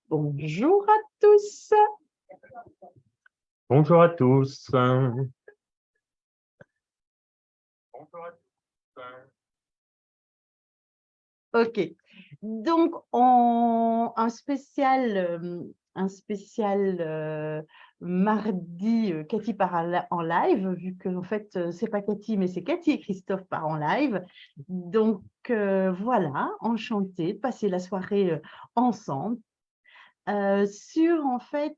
Bonjour à tous. Bonjour à tous. Ok, donc un spécial mardi, Cathy part en live, vu que en fait c'est pas Cathy mais c'est Cathy et Christophe part en live. Donc voilà, enchantée de passer la soirée ensemble sur en fait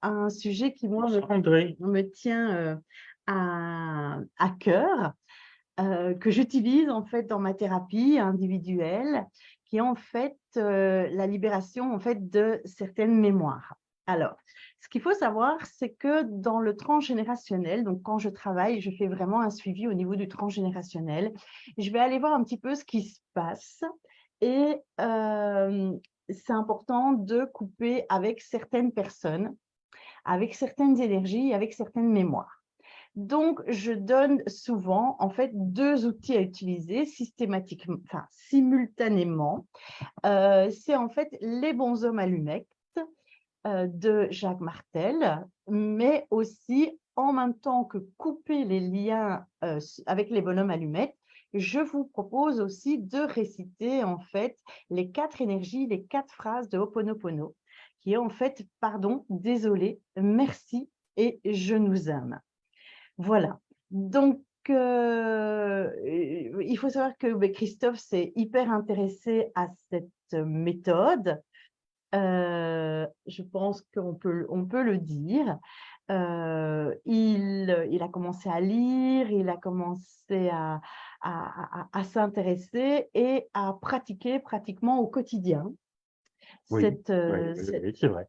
un sujet qui moi me tient à cœur. Que j'utilise en fait dans ma thérapie individuelle, qui est en fait la libération en fait de certaines mémoires. Alors, ce qu'il faut savoir, c'est que dans le transgénérationnel, donc quand je travaille, je fais vraiment un suivi au niveau du transgénérationnel. Je vais aller voir un petit peu ce qui se passe et c'est important de couper avec certaines personnes, avec certaines énergies, avec certaines mémoires. Donc, je donne souvent, en fait, deux outils à utiliser systématiquement, enfin, simultanément. C'est en fait Les bons hommes allumettes de Jacques Martel, mais aussi, en même temps que couper les liens avec les bonhommes allumettes, je vous propose aussi de réciter, en fait, les 4 énergies, les 4 phrases de Ho'oponopono, qui est en fait, pardon, désolé, merci et je nous aime. Voilà. Donc, il faut savoir que Christophe s'est hyper intéressé à cette méthode. Je pense on peut le dire. Il a commencé à lire, il a commencé à s'intéresser et à pratiquer pratiquement au quotidien Oui, cette, oui, c'est vrai.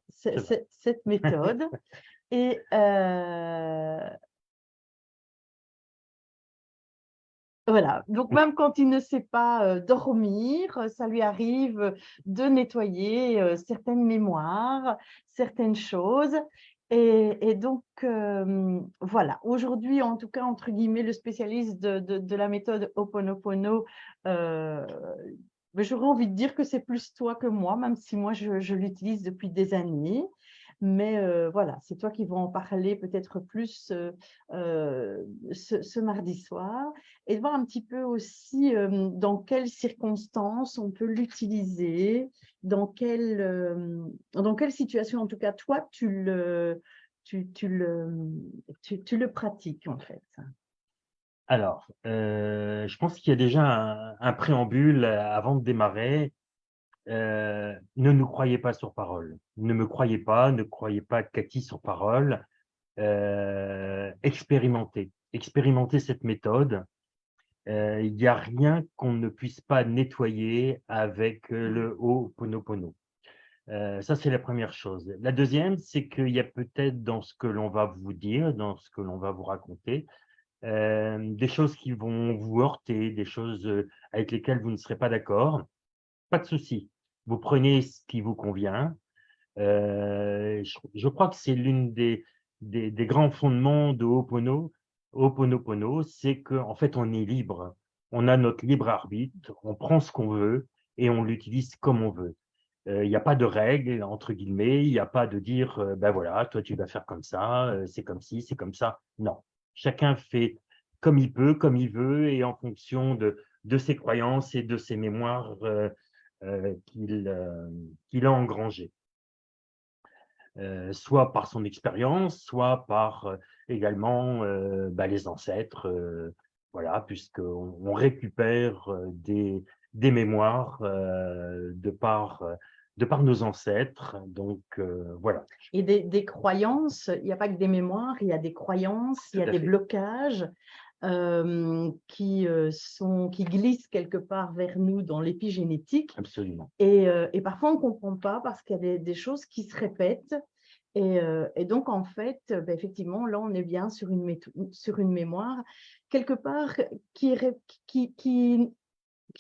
cette méthode. Et voilà, donc même quand il ne sait pas dormir, ça lui arrive de nettoyer certaines mémoires, certaines choses. Et donc, voilà, aujourd'hui, en tout cas, entre guillemets, le spécialiste de la méthode Ho'oponopono, j'aurais envie de dire que c'est plus toi que moi, même si moi, je l'utilise depuis des années. Mais voilà, c'est toi qui vas en parler peut-être plus ce mardi soir. Et de voir un petit peu aussi dans quelles circonstances on peut l'utiliser, dans quelle situation, en tout cas, toi, tu le pratiques, en fait. Alors, je pense qu'il y a déjà un préambule avant de démarrer. Ne nous croyez pas sur parole. Ne me croyez pas, ne croyez pas Cathy sur parole. Expérimentez cette méthode. Il n'y a rien qu'on ne puisse pas nettoyer avec le Ho'oponopono. Ça, c'est la première chose. La deuxième, c'est qu'il y a peut-être dans ce que l'on va vous dire, dans ce que l'on va vous raconter, des choses qui vont vous heurter, des choses avec lesquelles vous ne serez pas d'accord. Pas de souci. Vous prenez ce qui vous convient. Je crois que c'est l'une des grands fondements de Ho'oponopono, c'est qu'en fait, on est libre. On a notre libre arbitre, on prend ce qu'on veut et on l'utilise comme on veut. Il n'y a pas de règles, entre guillemets, il n'y a pas de dire, ben voilà, toi tu vas faire comme ça, c'est comme ci, c'est comme ça. Non. Chacun fait comme il peut, comme il veut, et en fonction de ses croyances et de ses mémoires qu'il a engrangées. Soit par son expérience, soit par également les ancêtres, voilà, puisqu'on récupère des mémoires de par nos ancêtres. Donc, voilà. Et des croyances, il n'y a pas que des mémoires, il y a des croyances, il y a des blocages qui glissent quelque part vers nous dans l'épigénétique. Absolument. Et parfois, on ne comprend pas parce qu'il y a des choses qui se répètent. Et donc, en fait, effectivement, là, on est bien sur une mémoire, quelque part, qui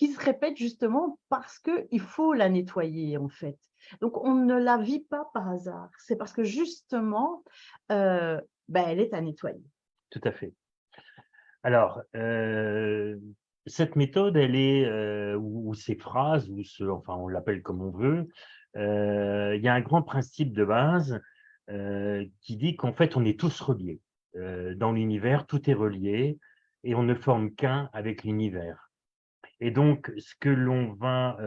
se répète justement parce qu'il faut la nettoyer, en fait. Donc, on ne la vit pas par hasard. C'est parce que justement, elle est à nettoyer. Tout à fait. Alors, cette méthode, elle est, ou ces phrases, enfin, on l'appelle comme on veut, il y a un grand principe de base qui dit qu'en fait, on est tous reliés. Dans l'univers, tout est relié et on ne forme qu'un avec l'univers. Et donc, ce que l'on va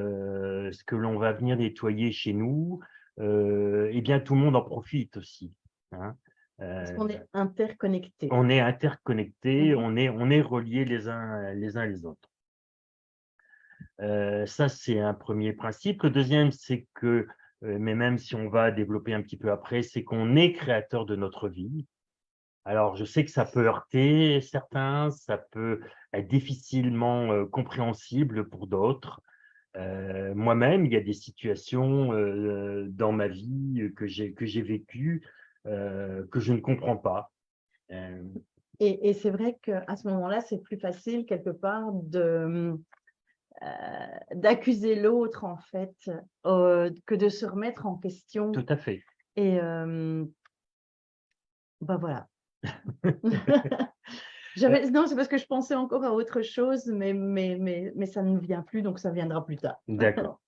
venir nettoyer chez nous, eh bien, tout le monde en profite aussi, hein. Parce Euh, qu'on est interconnectés. on est interconnectés, Mhm. on est reliés les uns les autres. Ça, c'est un premier principe. Le deuxième, c'est que, mais même si on va développer un petit peu après, c'est qu'on est créateur de notre vie. Alors, je sais que ça peut heurter certains, ça peut être difficilement compréhensible pour d'autres. Moi-même, il y a des situations dans ma vie que j'ai vécues que je ne comprends pas. Euh, Et c'est vrai qu'à ce moment-là, c'est plus facile quelque part d'accuser l'autre, en fait, que de se remettre en question. Tout à fait. Et ben voilà. Non, c'est parce que je pensais encore à autre chose, mais ça ne vient plus, donc ça viendra plus tard. D'accord.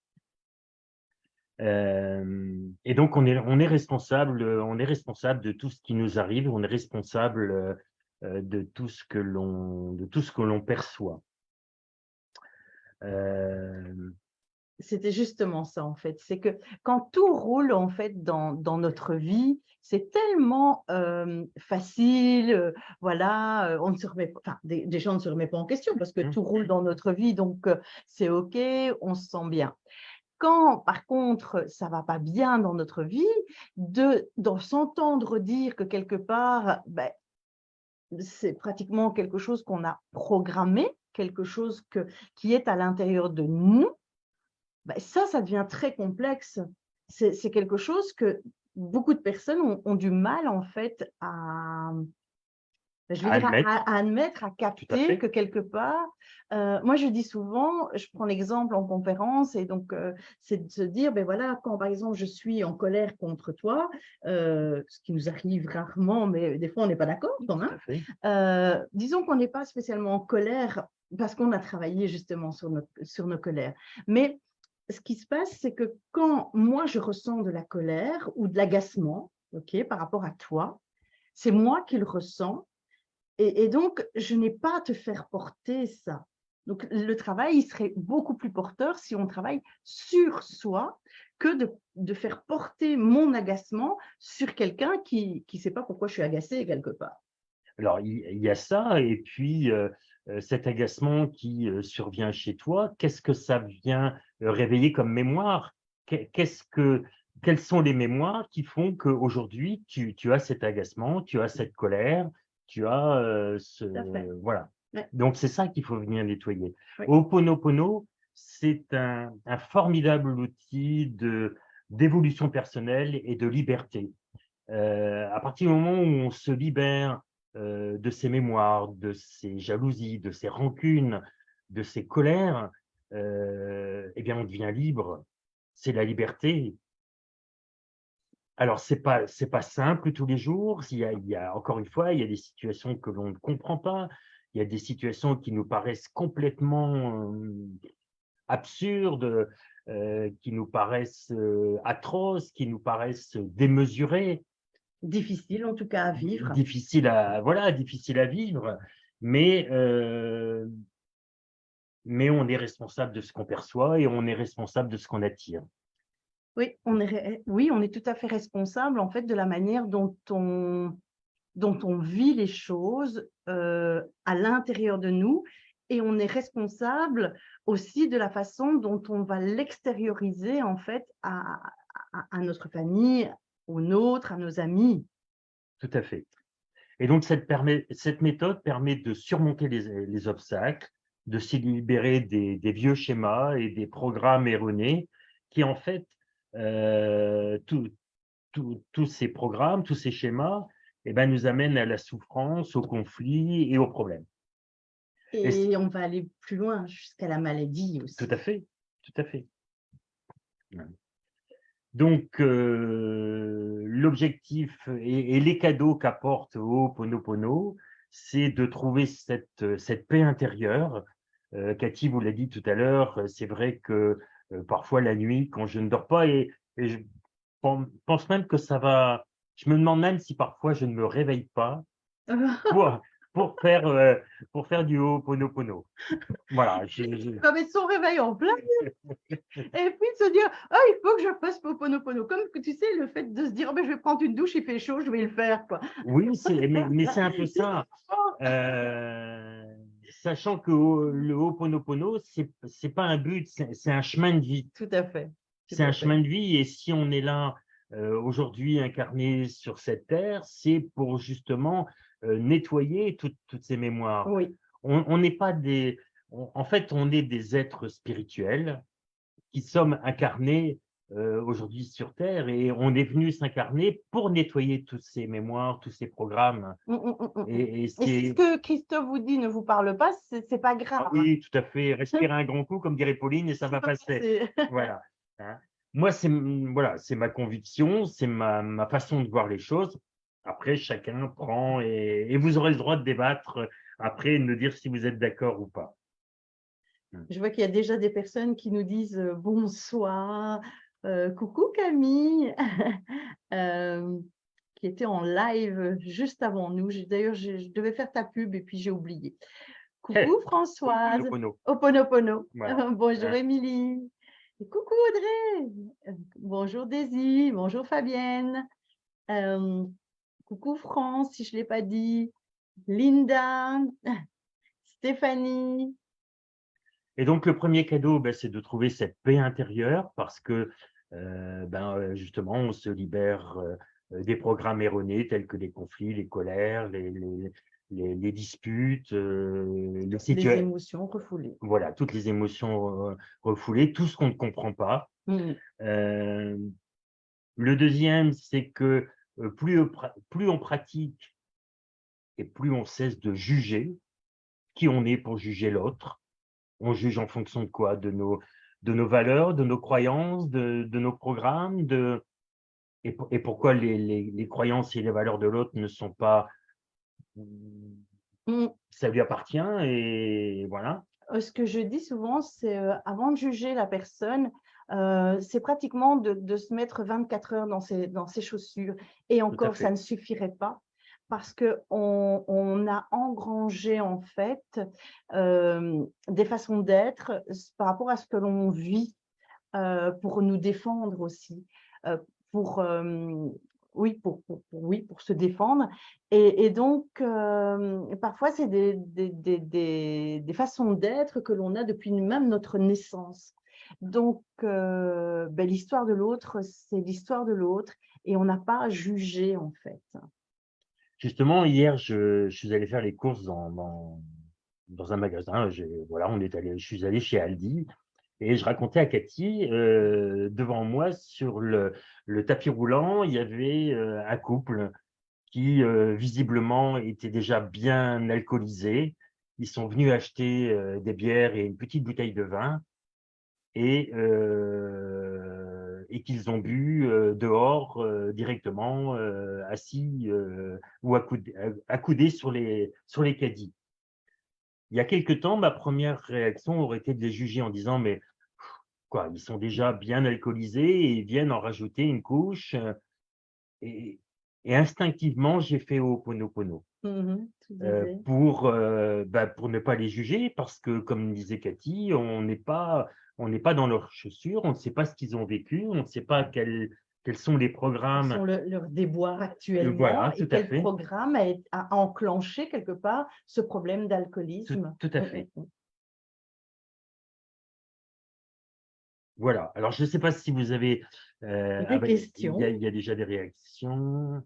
Et donc on est responsable de tout ce qui nous arrive, on est responsable de tout ce que l'on perçoit. Euh, C'était justement ça, en fait. C'est que quand tout roule, en fait, dans notre vie, c'est tellement facile, voilà, on ne se remet pas, enfin, déjà, on ne se remet pas en question parce que tout roule dans notre vie, donc c'est OK, on se sent bien. Quand, par contre, ça va pas bien dans notre vie, d'en s'entendre dire que quelque part, ben, c'est pratiquement quelque chose qu'on a programmé, quelque chose qui est à l'intérieur de nous, ben ça devient très complexe. C'est quelque chose que beaucoup de personnes ont du mal, en fait, je vais à dire, admettre, à admettre, à tout à capter fait. que quelque part, moi je dis souvent, je prends l'exemple en conférence, et donc c'est de se dire, ben voilà, quand par exemple je suis en colère contre toi, ce qui nous arrive rarement, mais des fois on n'est pas d'accord quand Tout même, à fait. disons qu'on n'est pas spécialement en colère parce qu'on a travaillé justement sur nos colères. Mais ce qui se passe, c'est que quand moi je ressens de la colère ou de l'agacement, ok, par rapport à toi, c'est moi qui le ressens. Et donc, je n'ai pas à te faire porter ça. Donc, le travail, il serait beaucoup plus porteur si on travaille sur soi que de faire porter mon agacement sur quelqu'un qui ne sait pas pourquoi je suis agacée quelque part. Alors, il y a ça, et puis cet agacement qui survient chez toi, qu'est-ce que ça vient réveiller comme mémoire? Quelles sont les mémoires qui font qu'aujourd'hui, tu as cet agacement, tu as cette colère, tu as Tout à fait. voilà. Ouais, Donc, c'est ça qu'il faut venir nettoyer. oui. Ho'oponopono, c'est un formidable outil d'évolution personnelle et de liberté. À partir du moment où on se libère de ses mémoires, de ses jalousies, de ses rancunes, de ses colères, eh bien, on devient libre. C'est la liberté. Alors, c'est pas simple tous les jours. Il y a, encore une fois, il y a des situations que l'on ne comprend pas. Il y a des situations qui nous paraissent complètement absurdes, qui nous paraissent atroces, qui nous paraissent démesurées. Difficile en tout cas à vivre. Difficile à vivre, mais, euh, mais on est responsable de ce qu'on perçoit et on est responsable de ce qu'on attire. Oui, oui, on est tout à fait responsable en fait de la manière dont on vit les choses à l'intérieur de nous, et on est responsable aussi de la façon dont on va l'extérioriser en fait à notre famille, aux nôtres, à nos amis. Tout à fait. Et donc, cette méthode permet de surmonter les obstacles, de se libérer des vieux schémas et des programmes erronés qui, en fait, tous ces programmes, tous ces schémas, eh ben, nous amènent à la souffrance, au conflit et aux problèmes. Et Et on va aller plus loin jusqu'à la maladie tout aussi. à fait, tout à fait. Donc, l'objectif et les cadeaux qu'apporte Ho'oponopono, c'est de trouver cette paix intérieure. Cathy vous l'a dit tout à l'heure, c'est vrai que parfois la nuit, quand je ne dors pas, et Et je pense même que ça va. Je me demande même si parfois je ne me réveille pas pour, pour faire, euh, pour faire du Ho'oponopono. Voilà. va mettre son réveil en place et puis se dire ah il faut que je fasse Ho'oponopono. Comme tu sais le fait de se dire oh, ben, je vais prendre une douche, il fait chaud, je vais le faire quoi. Oui, mais c'est un peu ça. Sachant que le Ho'oponopono, c'est pas un but, c'est un chemin de vie. Tout à fait. Tout C'est un à fait. chemin de vie et si on est là aujourd'hui incarné sur cette terre, c'est pour justement nettoyer toutes ces mémoires. Oui. On n'est pas en fait, on est des êtres spirituels qui sommes incarnés aujourd'hui sur terre et on est venu s'incarner pour nettoyer toutes ces mémoires, tous ces programmes. Et Et si ce que Christophe vous dit ne vous parle pas, c'est pas ah grave. oui, tout à fait, respirer un grand coup, comme dirait Pauline, et ça va Ça va passer. passer. Voilà. Hein. Moi, voilà, c'est ma conviction, c'est ma façon de voir les choses. Après, chacun prend et vous aurez le droit de débattre après et de me dire si vous êtes d'accord ou pas. Je vois qu'il y a déjà des personnes qui nous disent bonsoir, coucou Camille, qui était en live juste avant nous. D'ailleurs, je devais faire ta pub et puis j'ai oublié. Coucou Françoise, Ho'oponopono. Oponopono. Voilà. Bonjour Hein. Émilie. Et coucou Audrey. Bonjour Daisy. Bonjour Fabienne. Coucou France, si je ne l'ai pas dit. Linda. Stéphanie. Et donc, le premier cadeau, ben, c'est de trouver cette paix intérieure parce que, justement, on se libère des programmes erronés tels que les conflits, les colères, les disputes, Les émotions refoulées. voilà, toutes les émotions refoulées, tout ce qu'on ne comprend pas. Mmh. Euh, le deuxième, c'est que plus on pratique et plus on cesse de juger qui on est pour juger l'autre. On juge en fonction de quoi? De nos valeurs, de nos croyances, de nos programmes, et pourquoi les croyances et les valeurs de l'autre ne sont pas, Mmh. ça lui appartient et voilà. Ce que je dis souvent, c'est avant de juger la personne, c'est pratiquement de se mettre 24 heures dans ses chaussures. Et Tout à encore, ça fait. ne suffirait pas parce qu'on a engrangé en fait des façons d'être par rapport à ce que l'on vit pour nous défendre aussi, pour, oui, pour se défendre. Et donc, parfois, c'est des façons d'être que l'on a depuis même notre naissance. Donc, l'histoire de l'autre, c'est l'histoire de l'autre et on n'a pas à juger, en fait. Justement, hier, je suis allé faire les courses dans un magasin. Voilà, je suis allé chez Aldi et je racontais à Cathy, devant moi, sur le tapis roulant, il y avait un couple qui visiblement était déjà bien alcoolisé. Ils sont venus acheter des bières et une petite bouteille de vin et qu'ils ont bu dehors directement, assis ou accoudés sur les caddies. Il y a quelque temps, ma première réaction aurait été de les juger en disant mais quoi, ils sont déjà bien alcoolisés et ils viennent en rajouter une couche. Et, et instinctivement, j'ai fait Ho'oponopono Tout à fait. pour ne pas les juger parce que, comme disait Cathy, on n'est pas dans leurs chaussures, on ne sait pas ce qu'ils ont vécu, on ne sait pas quels sont les Quels programmes. sont leurs déboires actuellement Voilà, et tout à quel fait. programme a enclenché quelque part ce problème d'alcoolisme. Tout à fait. Voilà. Alors, je ne sais pas si vous avez. Des questions. Il y a déjà des réactions.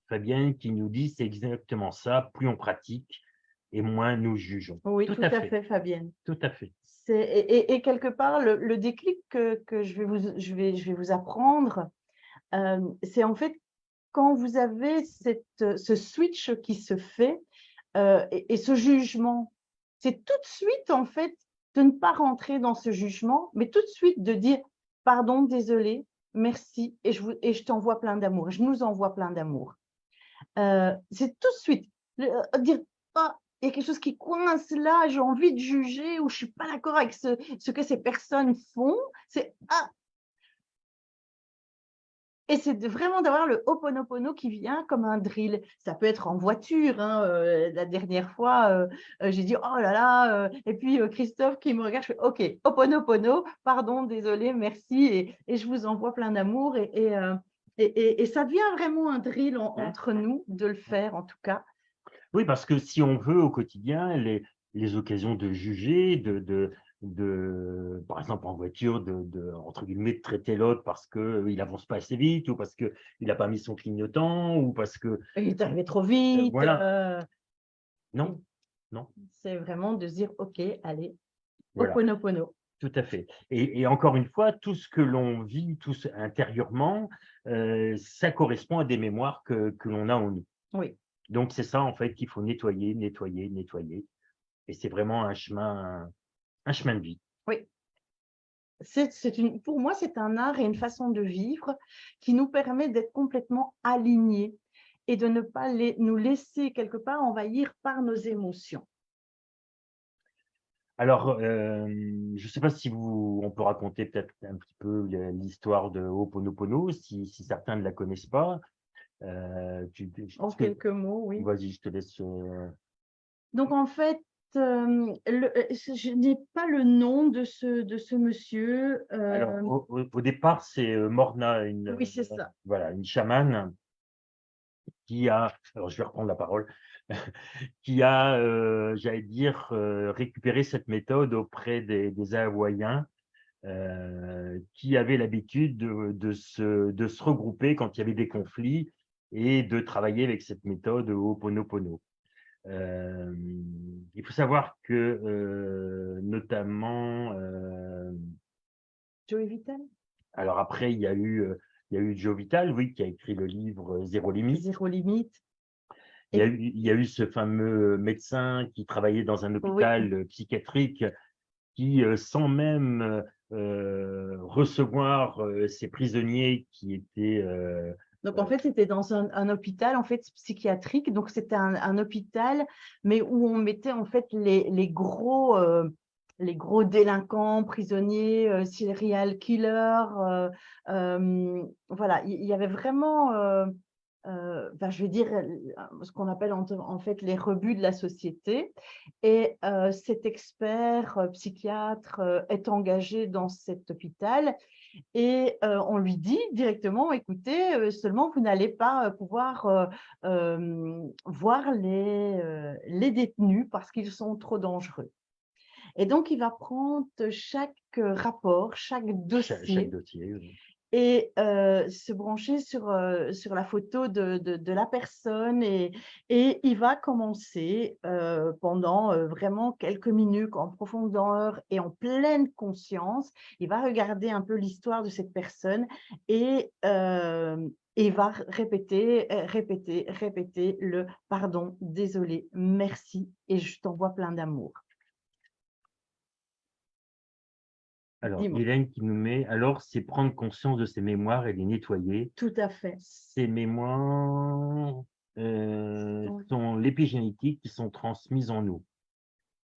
Fabienne qui nous dit c'est exactement ça, plus on pratique et moins nous jugeons. Oui, Tout tout à à fait, fait, Fabienne. tout à fait. Et quelque part, le déclic que je vais vous apprendre, c'est en fait quand vous avez ce switch qui se fait et ce jugement, c'est tout de suite en fait de ne pas rentrer dans ce jugement, mais tout de suite de dire pardon, désolé, merci, et je t'envoie plein d'amour, je nous envoie plein d'amour. C'est tout de suite dire ah, il y a quelque chose qui coince là, j'ai envie de juger ou je suis pas d'accord avec ce que ces personnes font. C'est ah, Et c'est vraiment d'avoir le Ho'oponopono qui vient comme un drill. Ça peut être en voiture, hein, la dernière fois, j'ai dit: «Oh là là», et puis, Christophe qui me regarde, je fais: «OK, Ho'oponopono, pardon, désolé, merci et je vous envoie plein d'amour» et ça devient vraiment un drill Mmh. entre nous de le faire en tout cas. Oui, parce que si on veut au quotidien, les occasions de juger, par exemple en voiture, entre guillemets, de traiter l'autre parce qu'il avance pas assez vite ou parce qu'il n'a pas mis son clignotant ou parce que, Il est arrivé trop vite, voilà. Non, non, c'est vraiment de se dire: «OK, allez, voilà, Ho'oponopono». tout à fait. Et encore une fois, tout ce que l'on vit tous intérieurement, ça correspond à des mémoires que l'on a en nous. Oui, Donc c'est ça, en fait, qu'il faut nettoyer, nettoyer, nettoyer et c'est vraiment un chemin de vie. oui. Pour moi, c'est un art et une façon de vivre qui nous permet d'être complètement alignés et de ne pas nous laisser quelque part envahir par nos émotions. Alors, je ne sais pas si on peut raconter peut-être un petit peu l'histoire de Ho'oponopono si certains ne la connaissent pas. Je En pense que quelques mots, oui. vas-y, je te laisse, Donc en fait, je n'ai pas le nom de ce monsieur. alors au départ, c'est, Morna, Oui, c'est ça. voilà, une chamane qui a alors je vais reprendre la parole, qui a, j'allais dire, récupéré cette méthode auprès des Hawaïens, qui avaient l'habitude de se regrouper quand il y avait des conflits et de travailler avec cette méthode Ho'oponopono. Il faut savoir que, notamment, Joey Vital? alors après il y a eu Joe Vital, oui, qui a écrit le livre, Zéro limite. Zéro limite. Il y a Et eu il y a eu ce fameux médecin qui travaillait dans un oui. hôpital, psychiatrique qui, sans même, recevoir, ses prisonniers qui étaient, Donc en fait, c'était dans un hôpital en fait psychiatrique. Donc c'était un hôpital, mais où on mettait en fait les gros délinquants, prisonniers, serial killers. Voilà, il y avait vraiment, ben, je vais dire, ce qu'on appelle en fait les rebuts de la société. Et cet expert psychiatre est engagé dans cet hôpital et on lui dit directement: «Écoutez, seulement vous n'allez pas, pouvoir, voir les détenus parce qu'ils sont trop dangereux» et donc il va prendre chaque, rapport, chaque chaque dossier dossier, et se brancher sur la photo de la personne et il va commencer, pendant, vraiment quelques minutes en profondeur et en pleine conscience, il va regarder un peu l'histoire de cette personne et il va répéter, répéter, répéter le: «Pardon, désolé, merci et je t'envoie plein d'amour». Alors, Dis-moi. Hélène qui nous met: «Alors, c'est prendre conscience de ses mémoires et les nettoyer. Tout à fait. Ces mémoires, Oui, sont l'épigénétique qui sont transmises en nous».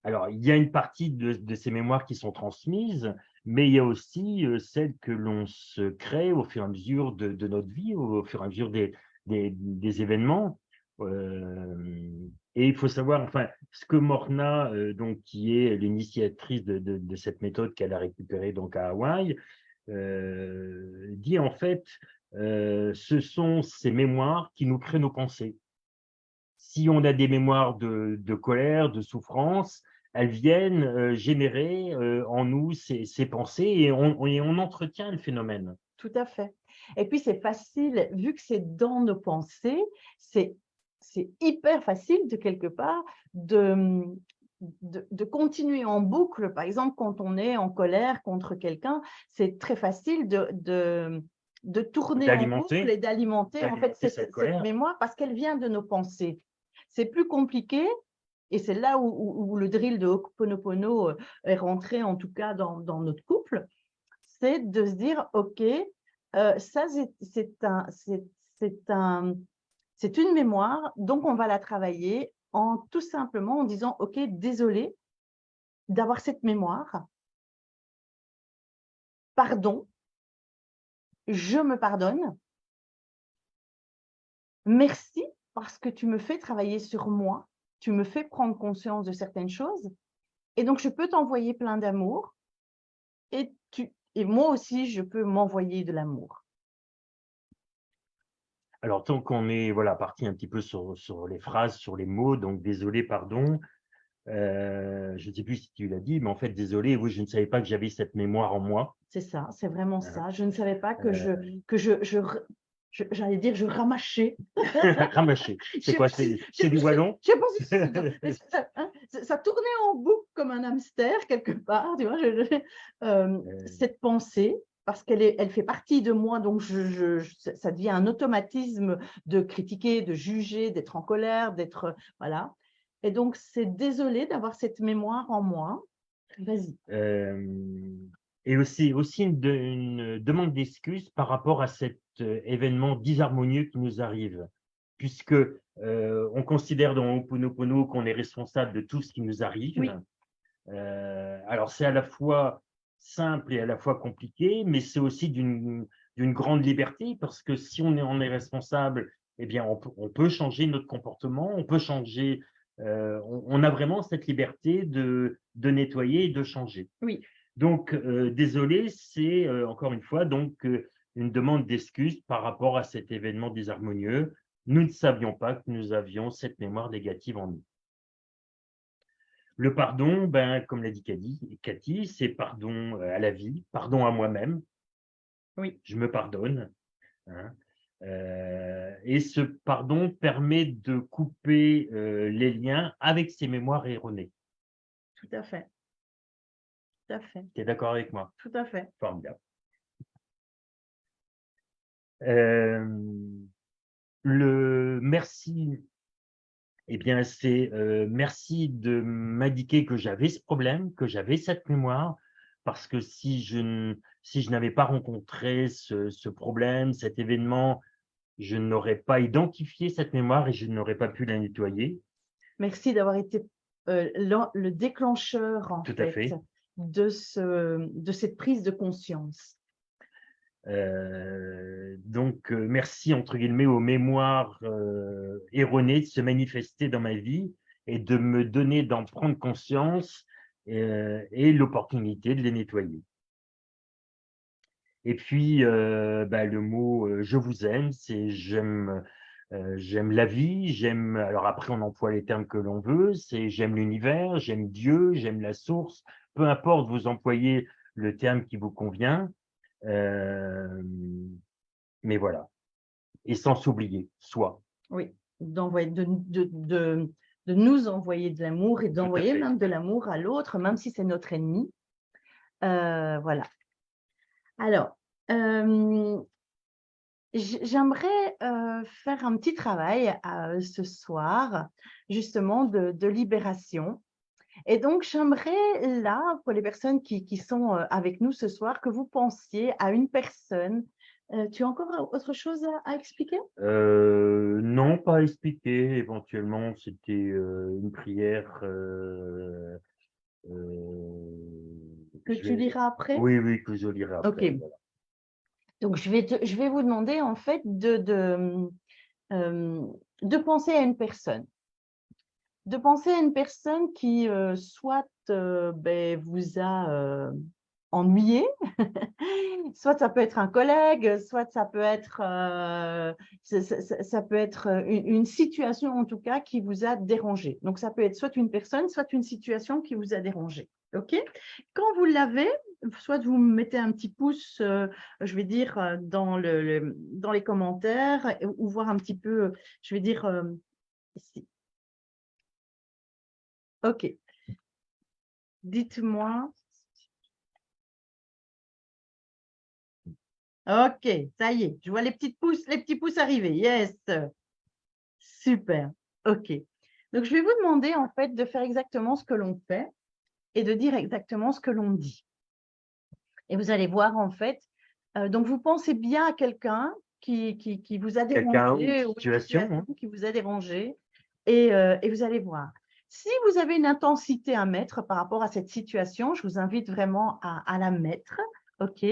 Alors, il y a une partie de ces mémoires qui sont transmises, mais il y a aussi, celles que l'on se crée au fur et à mesure de notre vie, au fur et à mesure des événements. Et il faut savoir, enfin, ce que Morna, donc qui est l'initiatrice de cette méthode qu'elle a récupérée donc à Hawaï, dit en fait, ce sont ces mémoires qui nous créent nos pensées. Si on a des mémoires de colère, de souffrance, elles viennent, générer, en nous ces pensées et on entretient le phénomène. tout à fait. Et puis c'est facile, vu que c'est dans nos pensées, c'est c'est hyper facile de quelque part de, de continuer en boucle. Par exemple, quand on est en colère contre quelqu'un, c'est très facile de tourner en boucle D'alimenter et d'alimenter en fait cette cette colère. mémoire parce qu'elle vient de nos pensées. C'est plus compliqué et c'est là où le drill de Ho'oponopono est rentré en tout cas dans notre couple, c'est de se dire: «OK, ça c'est une mémoire, donc on va la travailler en tout simplement en disant: "OK, désolé d'avoir cette mémoire, pardon, je me pardonne Merci parce que tu me fais travailler sur moi, tu me fais prendre conscience de certaines choses et donc je peux t'envoyer plein d'amour et moi aussi je peux m'envoyer de l'amour. Alors, tant qu'on est voilà, parti un petit peu sur les phrases, sur les mots, donc désolé, pardon, je ne sais plus si tu l'as dit, mais en fait, désolé, oui, je ne savais pas que j'avais cette mémoire en moi. C'est ça, c'est vraiment Hein. ça. Je ne savais pas que Euh, j'allais dire je ramachais. Ramachée. Je C'est sais quoi? pas si C'est du wallon? je sais pas si c'est ça, mais ça tournait en boucle comme un hamster quelque part, tu vois? Euh, Cette pensée, parce elle fait partie de moi, donc ça devient un automatisme de critiquer, de juger, d'être en colère, d'être, voilà, et donc c'est désolé d'avoir cette mémoire en moi. Vas-y. euh, et aussi une demande d'excuses par rapport à cet événement disharmonieux qui nous arrive, puisque on considère dans Ho'oponopono qu'on est responsable de tout ce qui nous Oui, arrive. Alors c'est à la fois simple et à la fois compliqué, mais c'est aussi d'une grande liberté parce que si on est responsable, eh bien on peut changer notre comportement, on peut changer, on a vraiment cette liberté de nettoyer et de changer. oui. Donc désolé, c'est encore une fois donc une demande d'excuse par rapport à cet événement désharmonieux. Nous ne savions pas que nous avions cette mémoire négative en nous. Le pardon, ben, comme l'a dit Cathy, c'est pardon à la vie, pardon à moi-même, Oui, je me pardonne. Hein. Et ce pardon permet de couper les liens avec ces mémoires erronées. tout à fait, tout à fait, Tu es d'accord avec moi? tout à fait. Formidable. Euh, le merci, eh bien, c'est merci de m'indiquer que j'avais ce problème, que j'avais cette mémoire, parce que si je n'avais pas rencontré ce problème, cet événement, je n'aurais pas identifié cette mémoire et je n'aurais pas pu la nettoyer. Merci d'avoir été le déclencheur, en Tout à fait, fait. de cette prise de conscience. Donc, merci entre guillemets aux mémoires erronées de se manifester dans ma vie et de me donner d'en prendre conscience et l'opportunité de les nettoyer. Et puis, bah, le mot je vous aime, c'est j'aime la vie, j'aime. Alors après, on emploie les termes que l'on veut, c'est j'aime l'univers, j'aime Dieu, j'aime la source, peu importe, vous employez le terme qui vous convient. Euh, mais voilà. Et sans s'oublier, soi. Oui, d'envoyer, de nous envoyer de l'amour et Tout à d'envoyer fait. même de l'amour à l'autre, même si c'est notre ennemi. Voilà. Alors, j'aimerais faire un petit travail ce soir, justement, de libération. Et donc, j'aimerais là, pour les personnes qui sont avec nous ce soir, que vous pensiez à une personne. Tu as encore autre chose à expliquer? Non, pas expliqué. Éventuellement, c'était une prière. Que tu liras après? Oui, oui, que je lirai Ok. après. Voilà. Donc, je vais vous demander en fait de penser à une personne. De penser à une personne qui soit vous a ennuyé, soit ça peut être un collègue, soit ça peut être, ça peut être une situation en tout cas qui vous a dérangé. Donc ça peut être soit une personne, soit une situation qui vous a dérangé. OK? Quand vous l'avez, soit vous mettez un petit pouce, je vais dire, dans les commentaires, ou voir un petit peu, je vais dire, ici. OK. Dites-moi. OK, ça y est, je vois les petits pouces arriver. Yes, super. OK. Donc, je vais vous demander en fait de faire exactement ce que l'on fait et de dire exactement ce que l'on dit. Et vous allez voir en fait, donc vous pensez bien à quelqu'un qui vous a Quelqu'un ou une dérangé ou une situation, situation hein. qui vous a dérangé et vous allez voir. Si vous avez une intensité à mettre par rapport à cette situation, je vous invite vraiment à la mettre OK.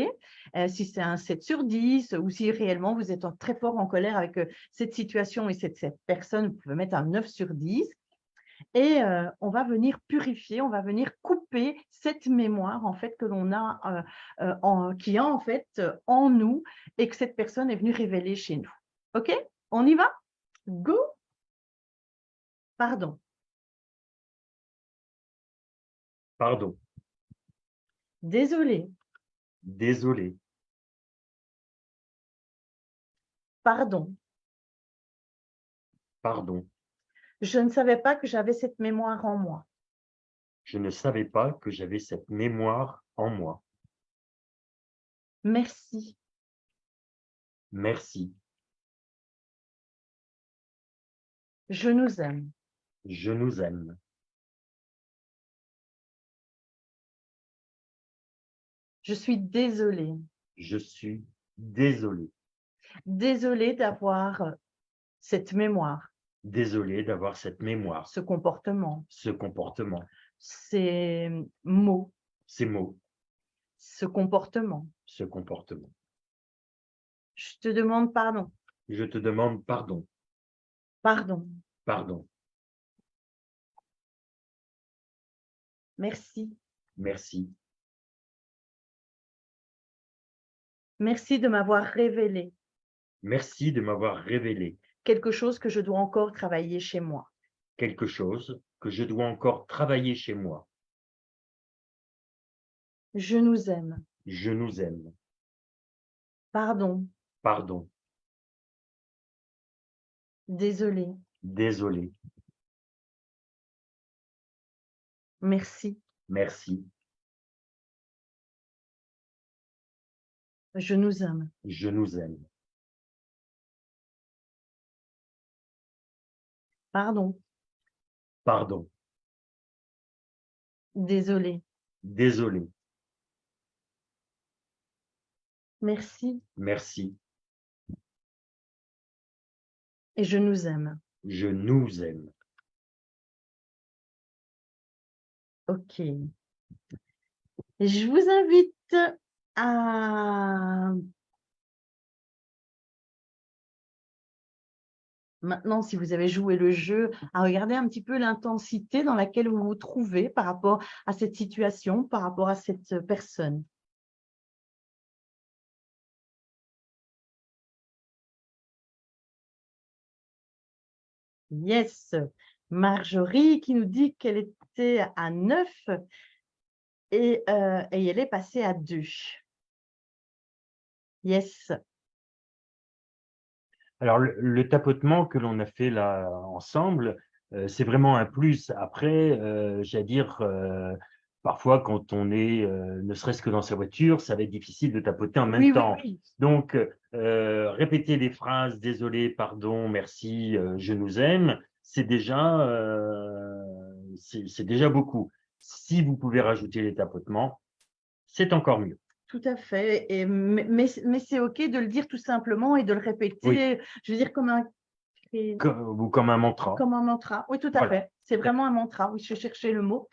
Si c'est un 7 sur 10 ou si réellement vous êtes très fort en colère avec cette situation et cette personne, vous pouvez mettre un 9 sur 10. Et on va venir purifier, on va venir couper cette mémoire en fait que l'on a, qui est en fait en nous et que cette personne est venue révéler chez nous. OK? On y va? Go! Pardon, Pardon, désolé, désolé, pardon. pardon. Je ne savais pas que j'avais cette mémoire en moi. Je ne savais pas que j'avais cette mémoire en moi. Merci, Merci, je nous aime. je nous aime. Je suis désolée. Je suis désolé. Désolée d'avoir cette mémoire, Désolé d'avoir cette mémoire, ce comportement, ce comportement, ces mots, ces mots, ce comportement. ce comportement. Je te demande pardon. Je te demande pardon, Pardon. pardon, Merci. merci, Merci de m'avoir révélé merci de m'avoir révélé quelque chose que je dois encore travailler chez moi. quelque chose que je dois encore travailler chez moi. Je nous aime. Je nous aime. Pardon. Pardon, Désolé. désolé, Merci. merci, Je nous aime. je nous aime. Pardon. Pardon, Désolé. désolé, Merci. merci, Et je nous aime. je nous aime. OK. Et je vous invite à maintenant, si vous avez joué le jeu, à regarder un petit peu l'intensité dans laquelle vous vous trouvez par rapport à cette situation, par rapport à cette personne. Yes, Marjorie qui nous dit qu'elle était à 9 et elle est passée à 2. Yes, Alors, le tapotement que l'on a fait là ensemble, c'est vraiment un plus. Après, j'allais dire, parfois quand on est, ne serait-ce que dans sa voiture, ça va être difficile de tapoter en même oui, oui, temps. oui, Donc, répéter les phrases désolé, pardon, merci, je nous aime, c'est déjà beaucoup. Si vous pouvez rajouter les tapotements, c'est encore mieux. tout à fait. Et, mais c'est OK de le dire tout simplement et de le Oui, répéter, je veux dire comme un ou comme un mantra. comme un mantra. Oui, tout à Voilà. fait. C'est vraiment un mantra. Oui, je cherchais le mot.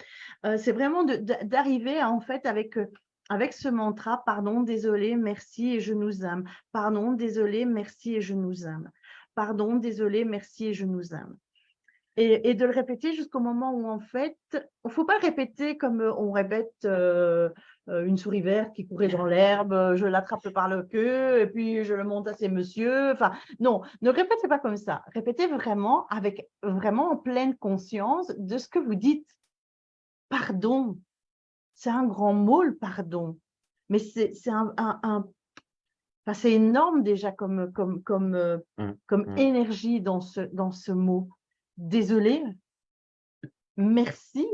C'est vraiment d'arriver à, en fait, avec ce mantra, pardon, désolé, merci et je nous aime. Pardon, désolé, merci et je nous aime. Pardon, désolé, merci et je nous aime. Et de le répéter jusqu'au moment où, en fait, il ne faut pas le répéter comme on répète une souris verte qui courait dans l'herbe, je l'attrape par le queue et puis je le monte à ces messieurs. Enfin, non, ne répétez pas comme ça. Répétez vraiment avec vraiment en pleine conscience de ce que vous dites. Pardon, c'est un grand mot, le pardon. Mais c'est enfin, c'est énorme déjà comme Mmh. énergie dans ce mot. Désolé, merci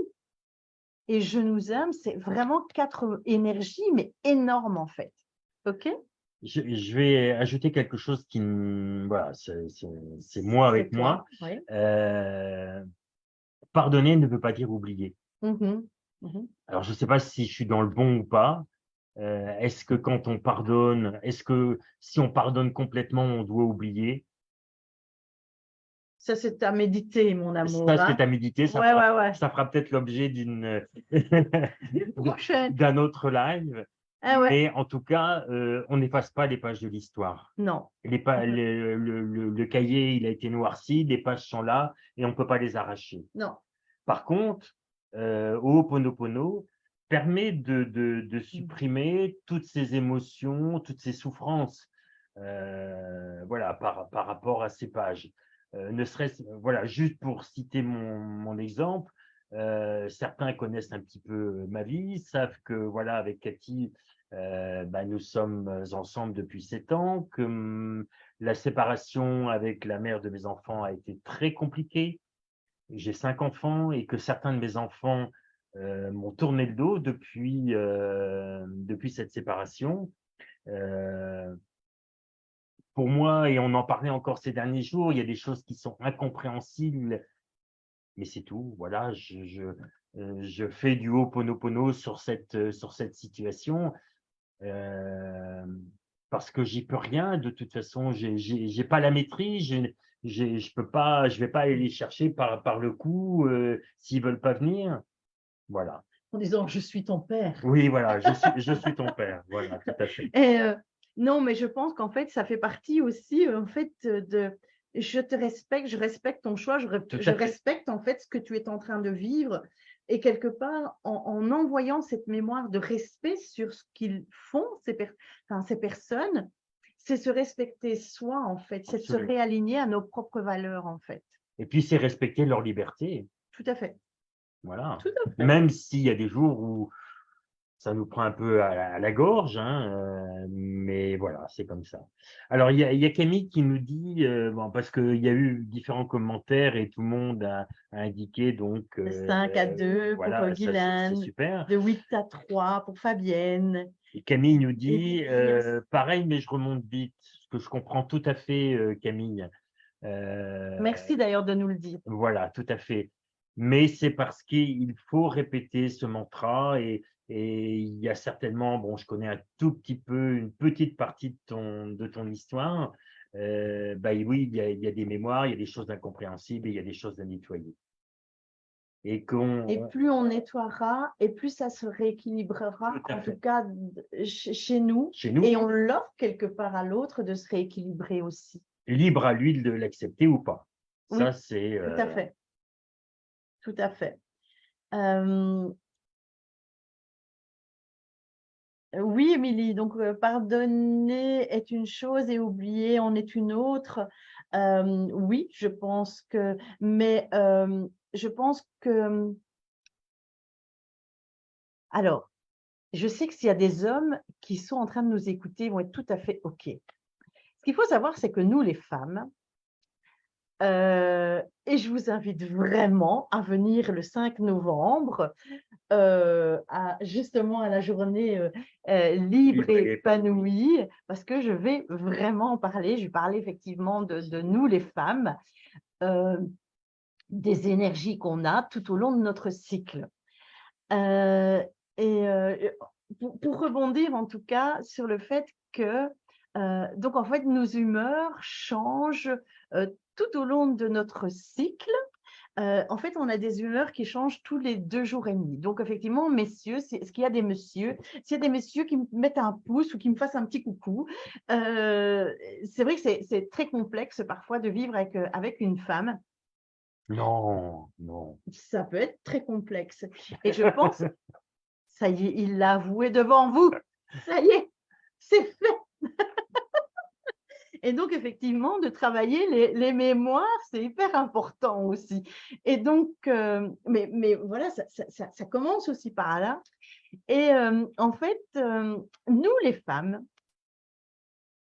et je nous aime, c'est vraiment 4 énergies, mais énormes en fait. OK? Je vais ajouter quelque chose qui, voilà, c'est moi avec C'est moi. toi, oui. Pardonner ne veut pas dire oublier. Mmh mh. Alors, je ne sais pas si je suis dans le bon ou pas. Est-ce que quand on pardonne, est-ce que si on pardonne complètement, on doit oublier? Ça, c'est à méditer, mon amour, Ça, hein. c'est à méditer. Ouais, ouais, ouais. Ça fera peut-être l'objet Prochaine. d'un autre live. Ah ouais, Mais en tout cas, on n'efface pas les pages de l'histoire. non. Le cahier, il a été noirci, les pages sont là et on ne peut pas les arracher. Non. Par contre, Ho'oponopono permet de supprimer toutes ces émotions, toutes ces souffrances, voilà, par rapport à ces pages. Ne serait-ce voilà, juste pour citer mon exemple, certains connaissent un petit peu ma vie, savent que voilà, avec Cathy, nous sommes ensemble depuis 7 ans, que, la séparation avec la mère de mes enfants a été très compliquée. J'ai 5 enfants et que certains de mes enfants, m'ont tourné le dos depuis cette séparation. Heu, pour moi et on en parlait encore ces derniers jours, il y a des choses qui sont incompréhensibles, mais c'est tout. Voilà, je fais du Ho'oponopono sur cette situation, hem, parce que j'y peux rien. De toute façon, j'ai pas la maîtrise, je peux pas je vais pas aller les chercher par le cou, s'ils veulent pas venir. Voilà. En disant: «Je suis ton père». Oui, voilà, je suis ton père. Voilà, tout à fait. Et non, mais je pense qu'en fait, ça fait partie aussi, en fait, de je te respecte, je respecte ton choix, Tout je à fait. respecte, en fait, ce que tu es en train de vivre et quelque part, en envoyant cette mémoire de respect sur ce qu'ils font, ces personnes, c'est se respecter soi, en fait, c'est de se Absolument. réaligner à nos propres valeurs, en fait. Et puis, c'est respecter leur liberté. Tout à fait, Voilà. tout à fait. Même s'il y a des jours où ça nous prend un peu à la gorge, hein, mais voilà, c'est comme ça. Alors, il y a Camille qui nous dit, bon, parce qu'il y a eu différents commentaires et tout le monde a indiqué donc, De 5-2 pour, voilà, ça c'est Guylaine, super. de 8-3 pour Fabienne Et Camille nous et dit, puis, pareil, mais je remonte vite, ce que je comprends tout à fait, Camille. Heu, merci d'ailleurs de nous le dire. voilà, tout à fait. Mais c'est parce qu'il faut répéter ce mantra et il y a certainement, bon, je connais un tout petit peu, une petite partie de ton histoire. Oui, il y a des mémoires, il y a des choses incompréhensibles et il y a des choses à nettoyer. Et Et qu'on plus on nettoiera et plus ça se rééquilibrera, tout à en tout fait. cas chez nous, Chez nous, et on l'offre quelque part à l'autre de se rééquilibrer aussi. libre à lui de l'accepter ou pas. Ça, Oui, c'est, tout à fait, tout à fait. Hem, oui, Émilie, donc pardonner est une chose et oublier en est une autre. Oui, je pense que mais je pense que, alors, je sais que s'il y a des hommes qui sont en train de nous écouter, ils vont être tout à fait OK. Ce qu'il faut savoir, c'est que nous, les femmes, et je vous invite vraiment à venir le 5 novembre, justement à la journée, libre libre et et épanoui. épanouie, parce que je vais vraiment en parler. Je vais parler effectivement de nous, les femmes, heu, des énergies qu'on a tout au long de notre cycle. Heu et pour rebondir en tout cas sur le fait que, donc en fait nos humeurs changent, tout au long de notre cycle. En fait, on a des humeurs qui changent tous les 2 jours et demi. Donc effectivement, messieurs, est-ce qu'il y a des messieurs? S'il y a des messieurs qui me mettent un pouce ou qui me fassent un petit coucou, c'est vrai que c'est très complexe parfois de vivre avec une femme. Non, non. Ça peut être très complexe et je pense ça y est, il l'a avoué devant vous. Ça y est, c'est fait. Et donc effectivement, de travailler les mémoires, c'est hyper important aussi. Et donc, mais voilà, ça commence aussi par là. Et en fait, nous les femmes,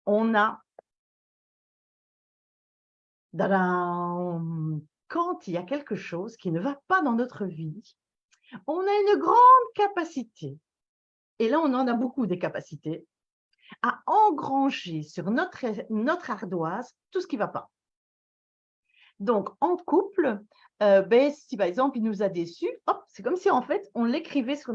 on a tadam, quand il y a quelque chose qui ne va pas dans notre vie, on a une grande capacité, et là on en a beaucoup des capacités, à engranger sur notre ardoise tout ce qui ne va pas. Donc en couple, si par exemple il nous a déçus, hop, c'est comme si en fait on l'écrivait sur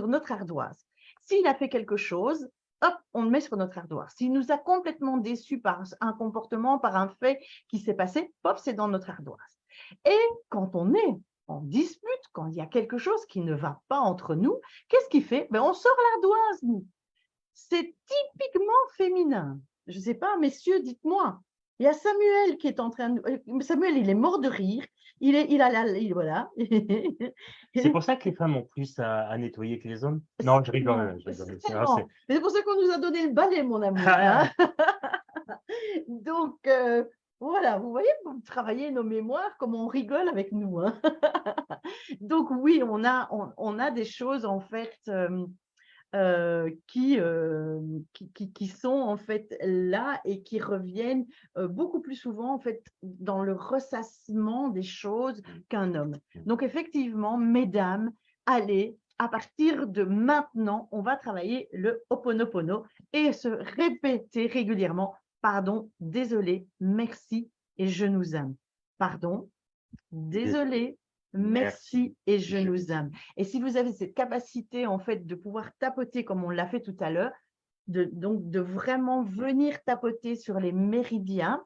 notre ardoise. S'il a fait quelque chose, hop, on le met sur notre ardoise. S'il nous a complètement déçus par un comportement, par un fait qui s'est passé, hop, c'est dans notre ardoise. Et quand on est en dispute, quand il y a quelque chose qui ne va pas entre nous, qu'est-ce qu'il fait? Ben, on sort l'ardoise, nous. C'est typiquement féminin. Je ne sais pas, messieurs, dites-moi. Il y a Samuel qui est en train de… Samuel, il est mort de rire. Voilà. C'est pour ça que les femmes ont plus à nettoyer que les hommes? Non, je rigole. Certainement. Mais c'est pour ça qu'on nous a donné le balai, mon amour. Ah, Donc, voilà, vous voyez, vous travaillez nos mémoires, comme on rigole avec nous. Hein. Donc, oui, on a des choses, en fait, qui sont en fait là et qui reviennent beaucoup plus souvent en fait dans le ressassement des choses qu'un homme. Donc effectivement, mesdames, allez, à partir de maintenant, on va travailler le Ho'oponopono et se répéter régulièrement, pardon, désolé, merci et je nous aime. Pardon, désolé, merci et je nous aime. Et si vous avez cette capacité en fait de pouvoir tapoter comme on l'a fait tout à l'heure, donc de vraiment venir tapoter sur les méridiens,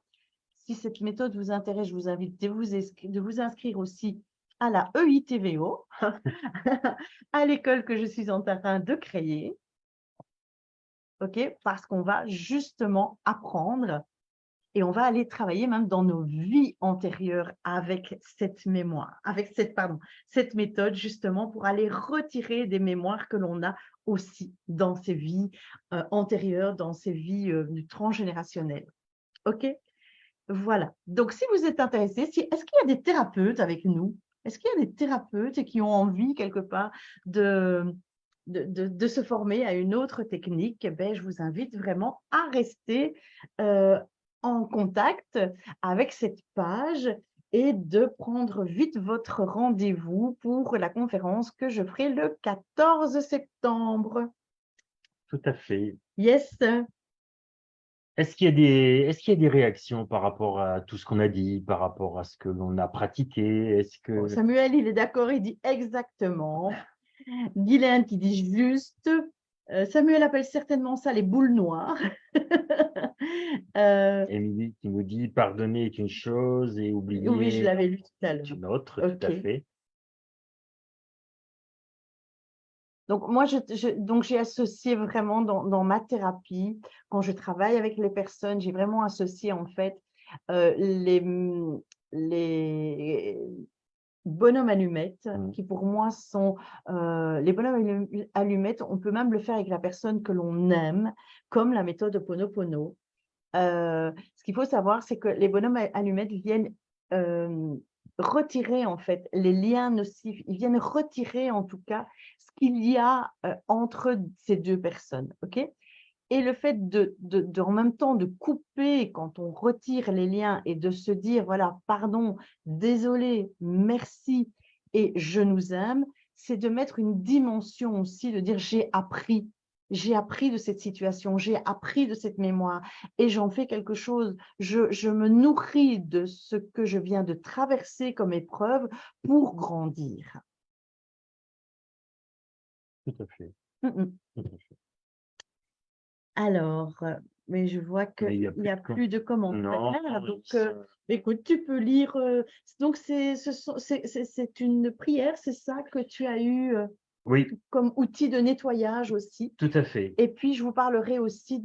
si cette méthode vous intéresse, je vous invite de vous inscrire aussi à la EITVO, à l'école que je suis en train de créer, ok, parce qu'on va justement apprendre et on va aller travailler même dans nos vies antérieures avec cette mémoire, avec cette méthode justement pour aller retirer des mémoires que l'on a aussi dans ces vies antérieures, dans ces vies transgénérationnelles. OK? Voilà. Donc, si vous êtes intéressé, est-ce qu'il y a des thérapeutes avec nous? Est-ce qu'il y a des thérapeutes qui ont envie quelque part de se former à une autre technique? Eh bien, je vous invite vraiment à rester en contact avec cette page et de prendre vite votre rendez-vous pour la conférence que je ferai le 14 septembre. tout à fait. Yes. Est-ce qu'il y a des réactions par rapport à tout ce qu'on a dit, par rapport à ce que l'on a pratiqué? Est-ce que… Samuel, il est d'accord, il dit exactement. Guylaine qui dit juste. Samuel appelle certainement ça les boules noires. Émilie qui nous dit pardonner est une chose et Oui, je oublier l'avais lu tout à l'heure. une autre, Ok. tout à fait. Donc, moi, donc j'ai associé vraiment dans ma thérapie, quand je travaille avec les personnes, j'ai vraiment associé en fait les bonhommes allumettes, qui pour moi sont les bonhommes allumettes. On peut même le faire avec la personne que l'on aime, comme la méthode Ho'oponopono. Ce qu'il faut savoir, c'est que les bonhommes allumettes viennent retirer en fait les liens nocifs, ils viennent retirer en tout cas ce qu'il y a entre ces deux personnes, ok? Et le fait en même temps de couper quand on retire les liens et de se dire, voilà, pardon, désolé, merci et je nous aime, c'est de mettre une dimension aussi, de dire j'ai appris de cette situation, j'ai appris de cette mémoire et j'en fais quelque chose. Je me nourris de ce que je viens de traverser comme épreuve pour grandir. Tout à fait. Tout à fait. Alors, mais je vois qu'il n'y a plus de commentaires. Non, donc, écoute, tu peux lire. Donc, c'est une prière, c'est ça que tu as eu oui, comme outil de nettoyage aussi. tout à fait. Et puis, je vous parlerai aussi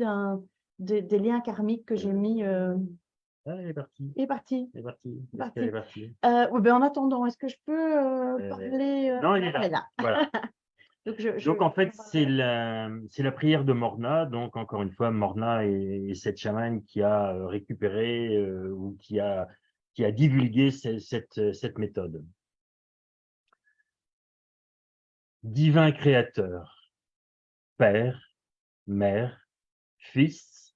des liens karmiques que j'ai mis. Ah, elle est partie. Il est parti. Elle est partie. Il est Est-ce qu'elle est partie? Ouais, ben, en attendant, est-ce que je peux parler Non, il est là. Voilà. Donc, en fait, c'est la prière de Morna. Donc, encore une fois, Morna est cette chamane qui a récupéré ou qui a divulgué cette méthode. Divin Créateur, Père, Mère, Fils,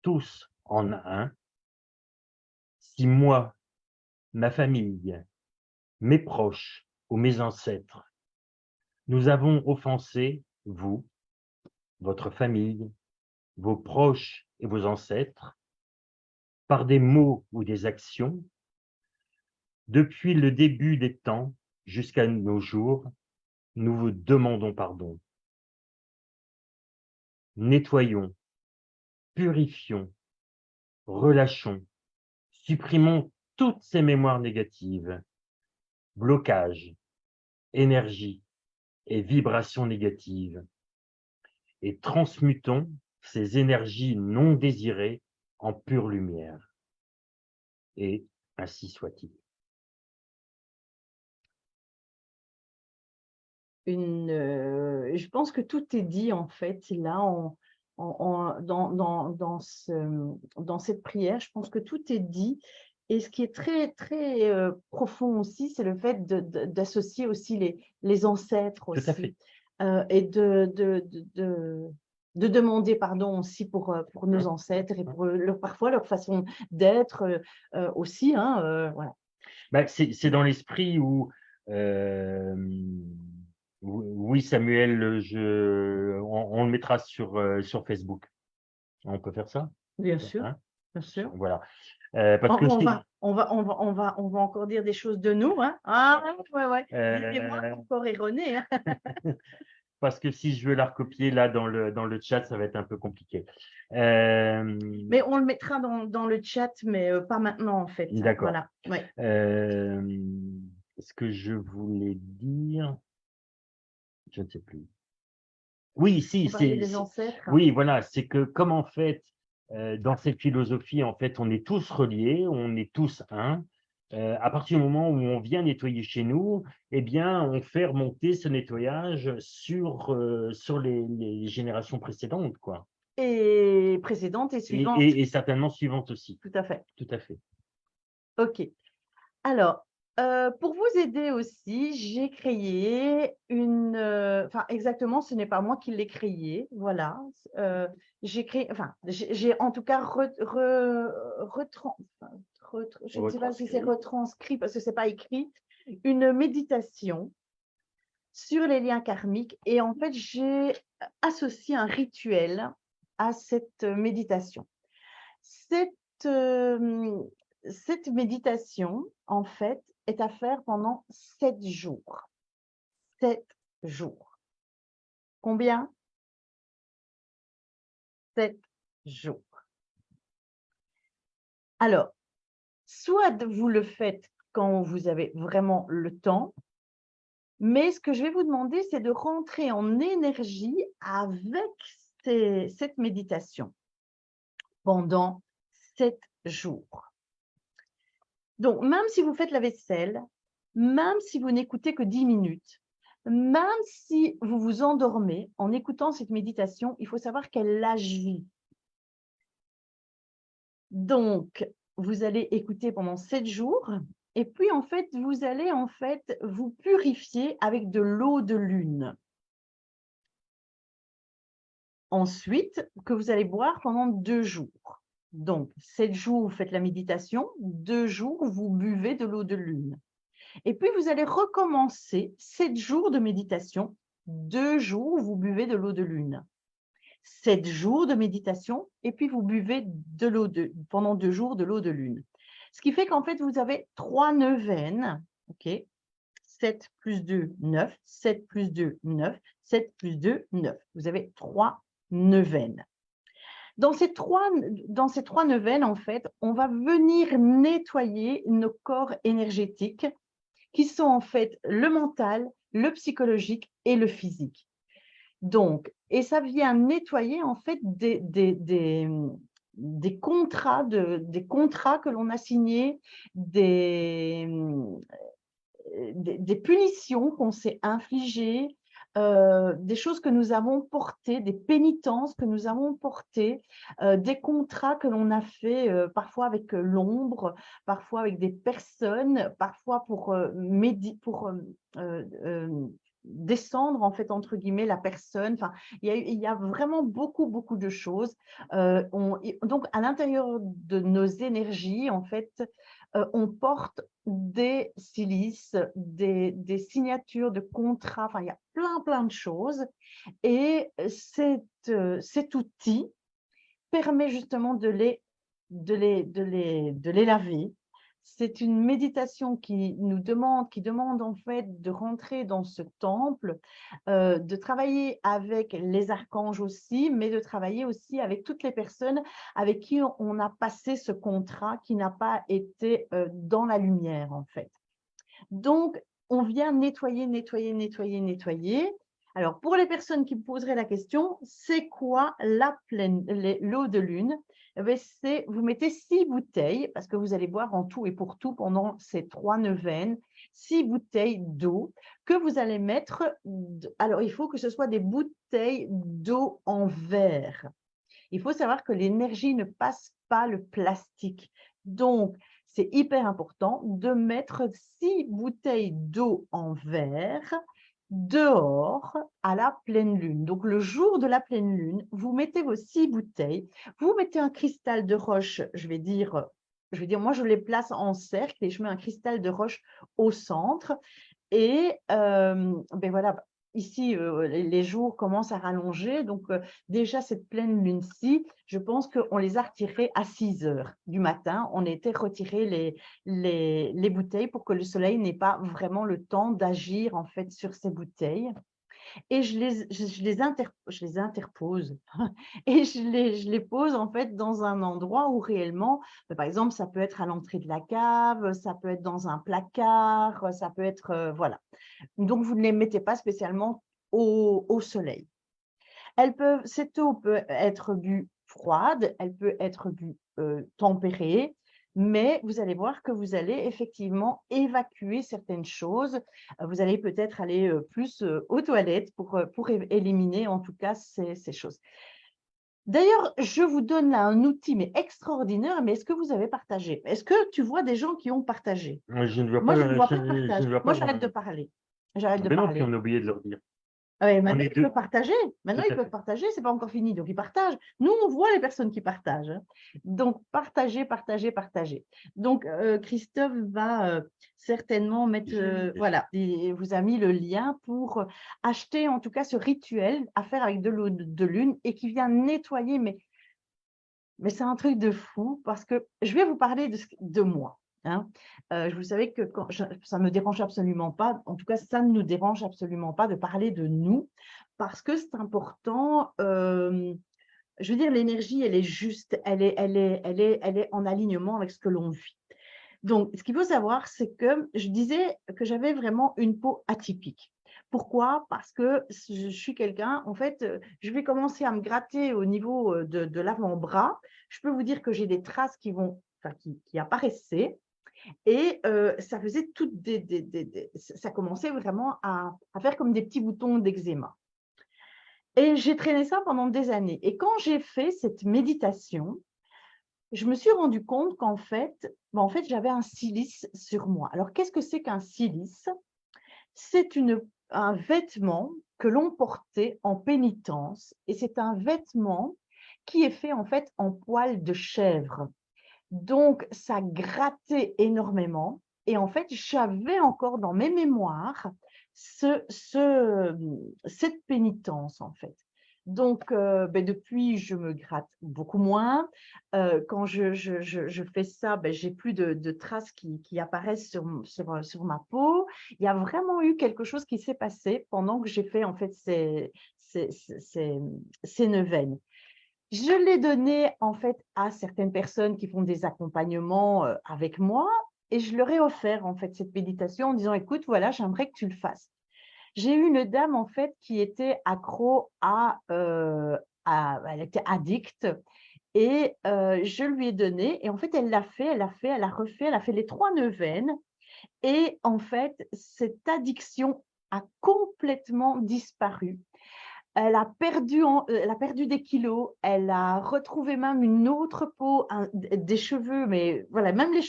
tous en un. Si moi, ma famille, mes proches ou mes ancêtres, nous avons offensé, vous, votre famille, vos proches et vos ancêtres, par des mots ou des actions, depuis le début des temps jusqu'à nos jours, nous vous demandons pardon. Nettoyons, purifions, relâchons, supprimons toutes ces mémoires négatives. blocages, énergie et vibrations négatives et transmutons ces énergies non désirées en pure lumière. Et ainsi soit-il. Je pense que tout est dit en fait là dans cette prière. Je pense que tout est dit. Et ce qui est très, très profond aussi, c'est le fait d'associer aussi les ancêtres Tout à fait. aussi. Et de demander pardon aussi pour nos ancêtres et pour parfois leur façon d'être aussi. Voilà. Ben, c'est dans l'esprit où, oui, Samuel, on le mettra sur Facebook. On peut faire ça? Bien sûr, Hein? bien sûr. Voilà. Parce que On va encore dire des choses de nous, hein. Ah, ouais. Dis-moi euh, encore erroné, hein. parce que si je veux la recopier là dans le chat, ça va être un peu compliqué. Euh, Mais on le mettra dans le chat, mais pas maintenant en fait. D'accord. Voilà. Ouais. Ce que je voulais dire, je ne sais plus. Oui, si, On parlait des ancêtres. oui, voilà, c'est que comme en fait, dans cette philosophie, en fait, on est tous reliés, on est tous un. À partir du moment où on vient nettoyer chez nous, eh bien, on fait remonter ce nettoyage sur les générations précédentes, quoi. Et précédente et suivante. Et certainement suivantes aussi. Tout à fait. Tout à fait. OK. Alors, pour vous aider aussi, j'ai créé enfin exactement, ce n'est pas moi qui l'ai créé, voilà. J'ai créé, enfin, j'ai en tout cas je ne sais pas si c'est retranscrit parce que c'est pas écrit, une méditation sur les liens karmiques et en fait, j'ai associé un rituel à cette méditation. Cette méditation, en fait, est à faire pendant 7 jours. 7 jours. Combien? 7 jours. Alors, soit vous le faites quand vous avez vraiment le temps, mais ce que je vais vous demander, c'est de rentrer en énergie avec cette méditation pendant 7 jours. Donc, même si vous faites la vaisselle, même si vous n'écoutez que 10 minutes, même si vous vous endormez en écoutant cette méditation, il faut savoir qu'elle agit. Donc, vous allez écouter pendant 7 jours et puis, en fait, vous allez vous purifier avec de l'eau de lune. Ensuite, que vous allez boire pendant 2 jours. Donc, 7 jours, vous faites la méditation, 2 jours, vous buvez de l'eau de lune. Et puis, vous allez recommencer 7 jours de méditation, 2 jours, vous buvez de l'eau de lune. 7 jours de méditation, et puis vous buvez pendant 2 jours de l'eau de lune. Ce qui fait qu'en fait, vous avez 3 neuvaines, ok, 7 plus 2, 9, 7 plus 2, 9, 7 plus 2, 9. Vous avez 3 neuvaines. Dans ces trois neuvaines, en fait, on va venir nettoyer nos corps énergétiques qui sont en fait le mental, le psychologique et le physique. Donc, et ça vient nettoyer en fait des contrats que l'on a signés, des punitions qu'on s'est infligées, des choses que nous avons portées, des pénitences que nous avons portées, des contrats que l'on a fait parfois avec l'ombre, parfois avec des personnes, parfois pour descendre en fait entre guillemets la personne. Enfin, il y a vraiment beaucoup de choses. Donc à l'intérieur de nos énergies en fait, on porte des silices, des signatures de contrats, enfin, il y a plein de choses. Et cet outil permet justement de les laver. C'est une méditation qui demande en fait de rentrer dans ce temple, de travailler avec les archanges aussi, mais de travailler aussi avec toutes les personnes avec qui on a passé ce contrat qui n'a pas été dans la lumière en fait. Donc, on vient nettoyer, nettoyer, nettoyer, nettoyer. Alors, pour les personnes qui me poseraient la question, c'est quoi l'eau de lune? Eh bien, vous mettez 6 bouteilles, parce que vous allez boire en tout et pour tout pendant ces 3 neuvaines, 6 bouteilles d'eau que vous allez mettre. Alors, il faut que ce soit des bouteilles d'eau en verre. Il faut savoir que l'énergie ne passe pas le plastique. Donc, c'est hyper important de mettre 6 bouteilles d'eau en verre dehors à la pleine lune. Donc, le jour de la pleine lune, vous mettez vos 6 bouteilles, vous mettez un cristal de roche, je vais dire, moi, je les place en cercle et je mets un cristal de roche au centre. Et ben voilà, ici, les jours commencent à rallonger. Donc, déjà, cette pleine lune-ci, je pense qu'on les a retirés à 6 heures du matin. On était retirés les bouteilles pour que le soleil n'ait pas vraiment le temps d'agir en fait sur ces bouteilles. Et je les interpose et je les pose en fait dans un endroit où réellement, par exemple, ça peut être à l'entrée de la cave, ça peut être dans un placard, ça peut être, voilà. Donc, vous ne les mettez pas spécialement au soleil. Cette eau peut être bue froide, elle peut être bue tempérée, mais vous allez voir que vous allez effectivement évacuer certaines choses. Vous allez peut-être aller plus aux toilettes pour éliminer en tout cas ces choses. D'ailleurs, je vous donne là un outil mais extraordinaire, mais est-ce que vous avez partagé? Est-ce que tu vois des gens qui ont partagé? Je ne vois Moi, pas, je ne vois pas de je partage. ne vois Moi, pas j'arrête de grand-chose. parler. J'arrête de Ben non, puis parler. on a oublié de leur dire. Ah ouais, On maintenant, est ils peuvent deux, partager. Maintenant, tout ils à peuvent fait. partager. C'est pas encore fini, donc ils partagent. Nous, on voit les personnes qui partagent, hein. Donc, partagez, partagez, partagez. Donc, Christophe va certainement mettre, voilà, il vous a mis le lien pour acheter en tout cas ce rituel à faire avec de l'eau de lune et qui vient nettoyer, mais c'est un truc de fou parce que je vais vous parler de moi, hein. Vous savez que ça ne me dérange absolument pas, en tout cas, ça ne nous dérange absolument pas de parler de nous parce que c'est important. Je veux dire, l'énergie, elle est juste, elle est en alignement avec ce que l'on vit. Donc, ce qu'il faut savoir, c'est que je disais que j'avais vraiment une peau atypique. Pourquoi? Parce que je suis quelqu'un, en fait, je vais commencer à me gratter au niveau de l'avant-bras. Je peux vous dire que j'ai des traces qui apparaissaient et ça faisait ça commençait vraiment à faire comme des petits boutons d'eczéma. Et j'ai traîné ça pendant des années. Et quand j'ai fait cette méditation, je me suis rendu compte qu'en fait, j'avais un silice sur moi. Alors, qu'est-ce que c'est qu'un silice? C'est un vêtement que l'on portait en pénitence et c'est un vêtement qui est fait en fait en poil de chèvre. Donc, ça grattait énormément et en fait, j'avais encore dans mes mémoires cette pénitence en fait. Donc, depuis, je me gratte beaucoup moins. Quand je fais ça, j'ai plus de traces qui apparaissent sur ma peau. Il y a vraiment eu quelque chose qui s'est passé pendant que j'ai fait en fait ces neuvaines. Je l'ai donné en fait à certaines personnes qui font des accompagnements avec moi et je leur ai offert en fait cette méditation en disant écoute, voilà, j'aimerais que tu le fasses. J'ai eu une dame en fait qui était accro elle était addicte et je lui ai donné et en fait elle l'a fait, elle a fait, elle a refait, elle a fait les 3 neuvaines et en fait cette addiction a complètement disparu. Elle a perdu des kilos, elle a retrouvé même une autre peau, des cheveux, mais voilà, même les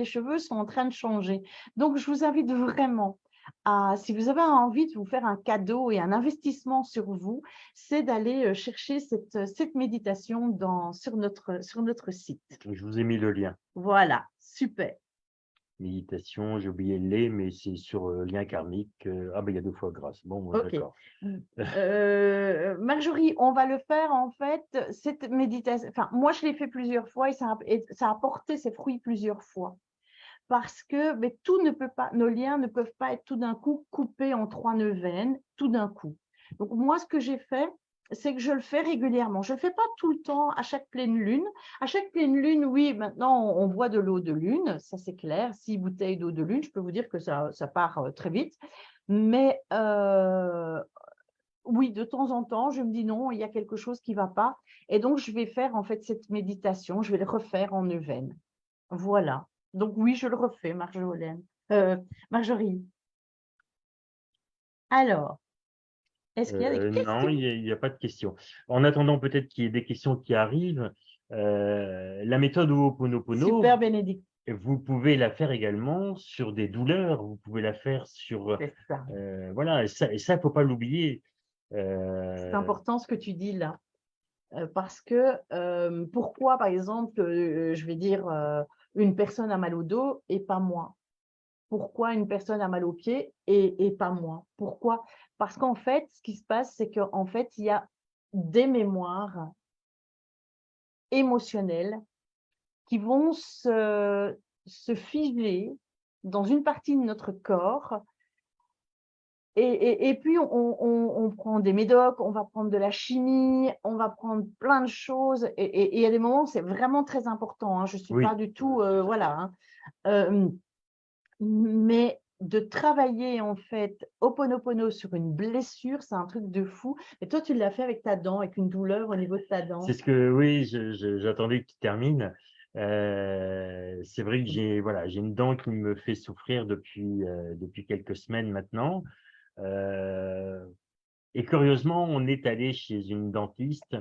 cheveux sont en train de changer. Donc, je vous invite vraiment si vous avez envie de vous faire un cadeau et un investissement sur vous, c'est d'aller chercher cette méditation sur notre site. Je vous ai mis le lien. Voilà, super. Méditation, j'ai oublié le lait, mais c'est sur lien karmique. Ah ben il y a 2 fois grâce. Bon, Ok. d'accord. Marjorie, on va le faire en fait, cette méditation. Enfin, moi, je l'ai fait plusieurs fois et ça a porté ses fruits plusieurs fois. Parce que tout ne peut pas, nos liens ne peuvent pas être tout d'un coup coupés en 3 neuvaines, tout d'un coup. Donc, moi, ce que j'ai fait, c'est que je le fais régulièrement. Je ne le fais pas tout le temps, à chaque pleine lune. À chaque pleine lune, oui, maintenant, on boit de l'eau de lune, ça c'est clair. 6 bouteilles d'eau de lune, je peux vous dire que ça part très vite. Mais oui, de temps en temps, je me dis non, il y a quelque chose qui ne va pas. Et donc, je vais faire en fait cette méditation, je vais le refaire en neuvaine. Voilà. Donc oui, je le refais, Marjorie. Alors, est-ce qu'il y a des Non, questions? il y a pas de questions. En attendant peut-être qu'il y ait des questions qui arrivent, la méthode Ho'oponopono, Super, Bénédicte, vous pouvez la faire également sur des douleurs, vous pouvez la faire sur, c'est ça. voilà, et ça, faut pas l'oublier. C'est important ce que tu dis là. Parce que pourquoi, par exemple, je vais dire, une personne a mal au dos et pas moi? Pourquoi une personne a mal aux pieds et pas moi? Pourquoi? Parce qu'en fait, ce qui se passe, c'est qu'en fait, il y a des mémoires émotionnelles qui vont se figer dans une partie de notre corps. Et puis, on prend des médocs, on va prendre de la chimie, on va prendre plein de choses. Et il y a des moments où c'est vraiment très important, hein. Je ne suis pas Oui, du tout, voilà, hein. Mais de travailler, en fait, Ho'oponopono sur une blessure, c'est un truc de fou. Et toi, tu l'as fait avec ta dent, avec une douleur au niveau de ta dent. c'est ce que, oui, j'attendais que tu termines. C'est vrai que voilà, j'ai une dent qui me fait souffrir depuis quelques semaines maintenant. Euh, Et curieusement, on est allé chez une dentiste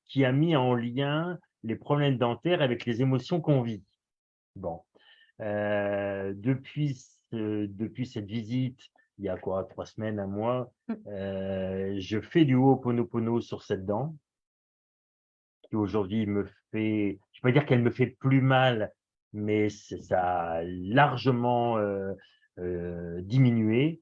qui a mis en lien les problèmes dentaires avec les émotions qu'on vit. Bon, depuis cette visite, il y a quoi, 3 semaines, un mois, Mmh. je fais du Ho'oponopono sur cette dent qui aujourd'hui me fait, je ne vais pas dire qu'elle me fait plus mal, mais ça a largement diminué.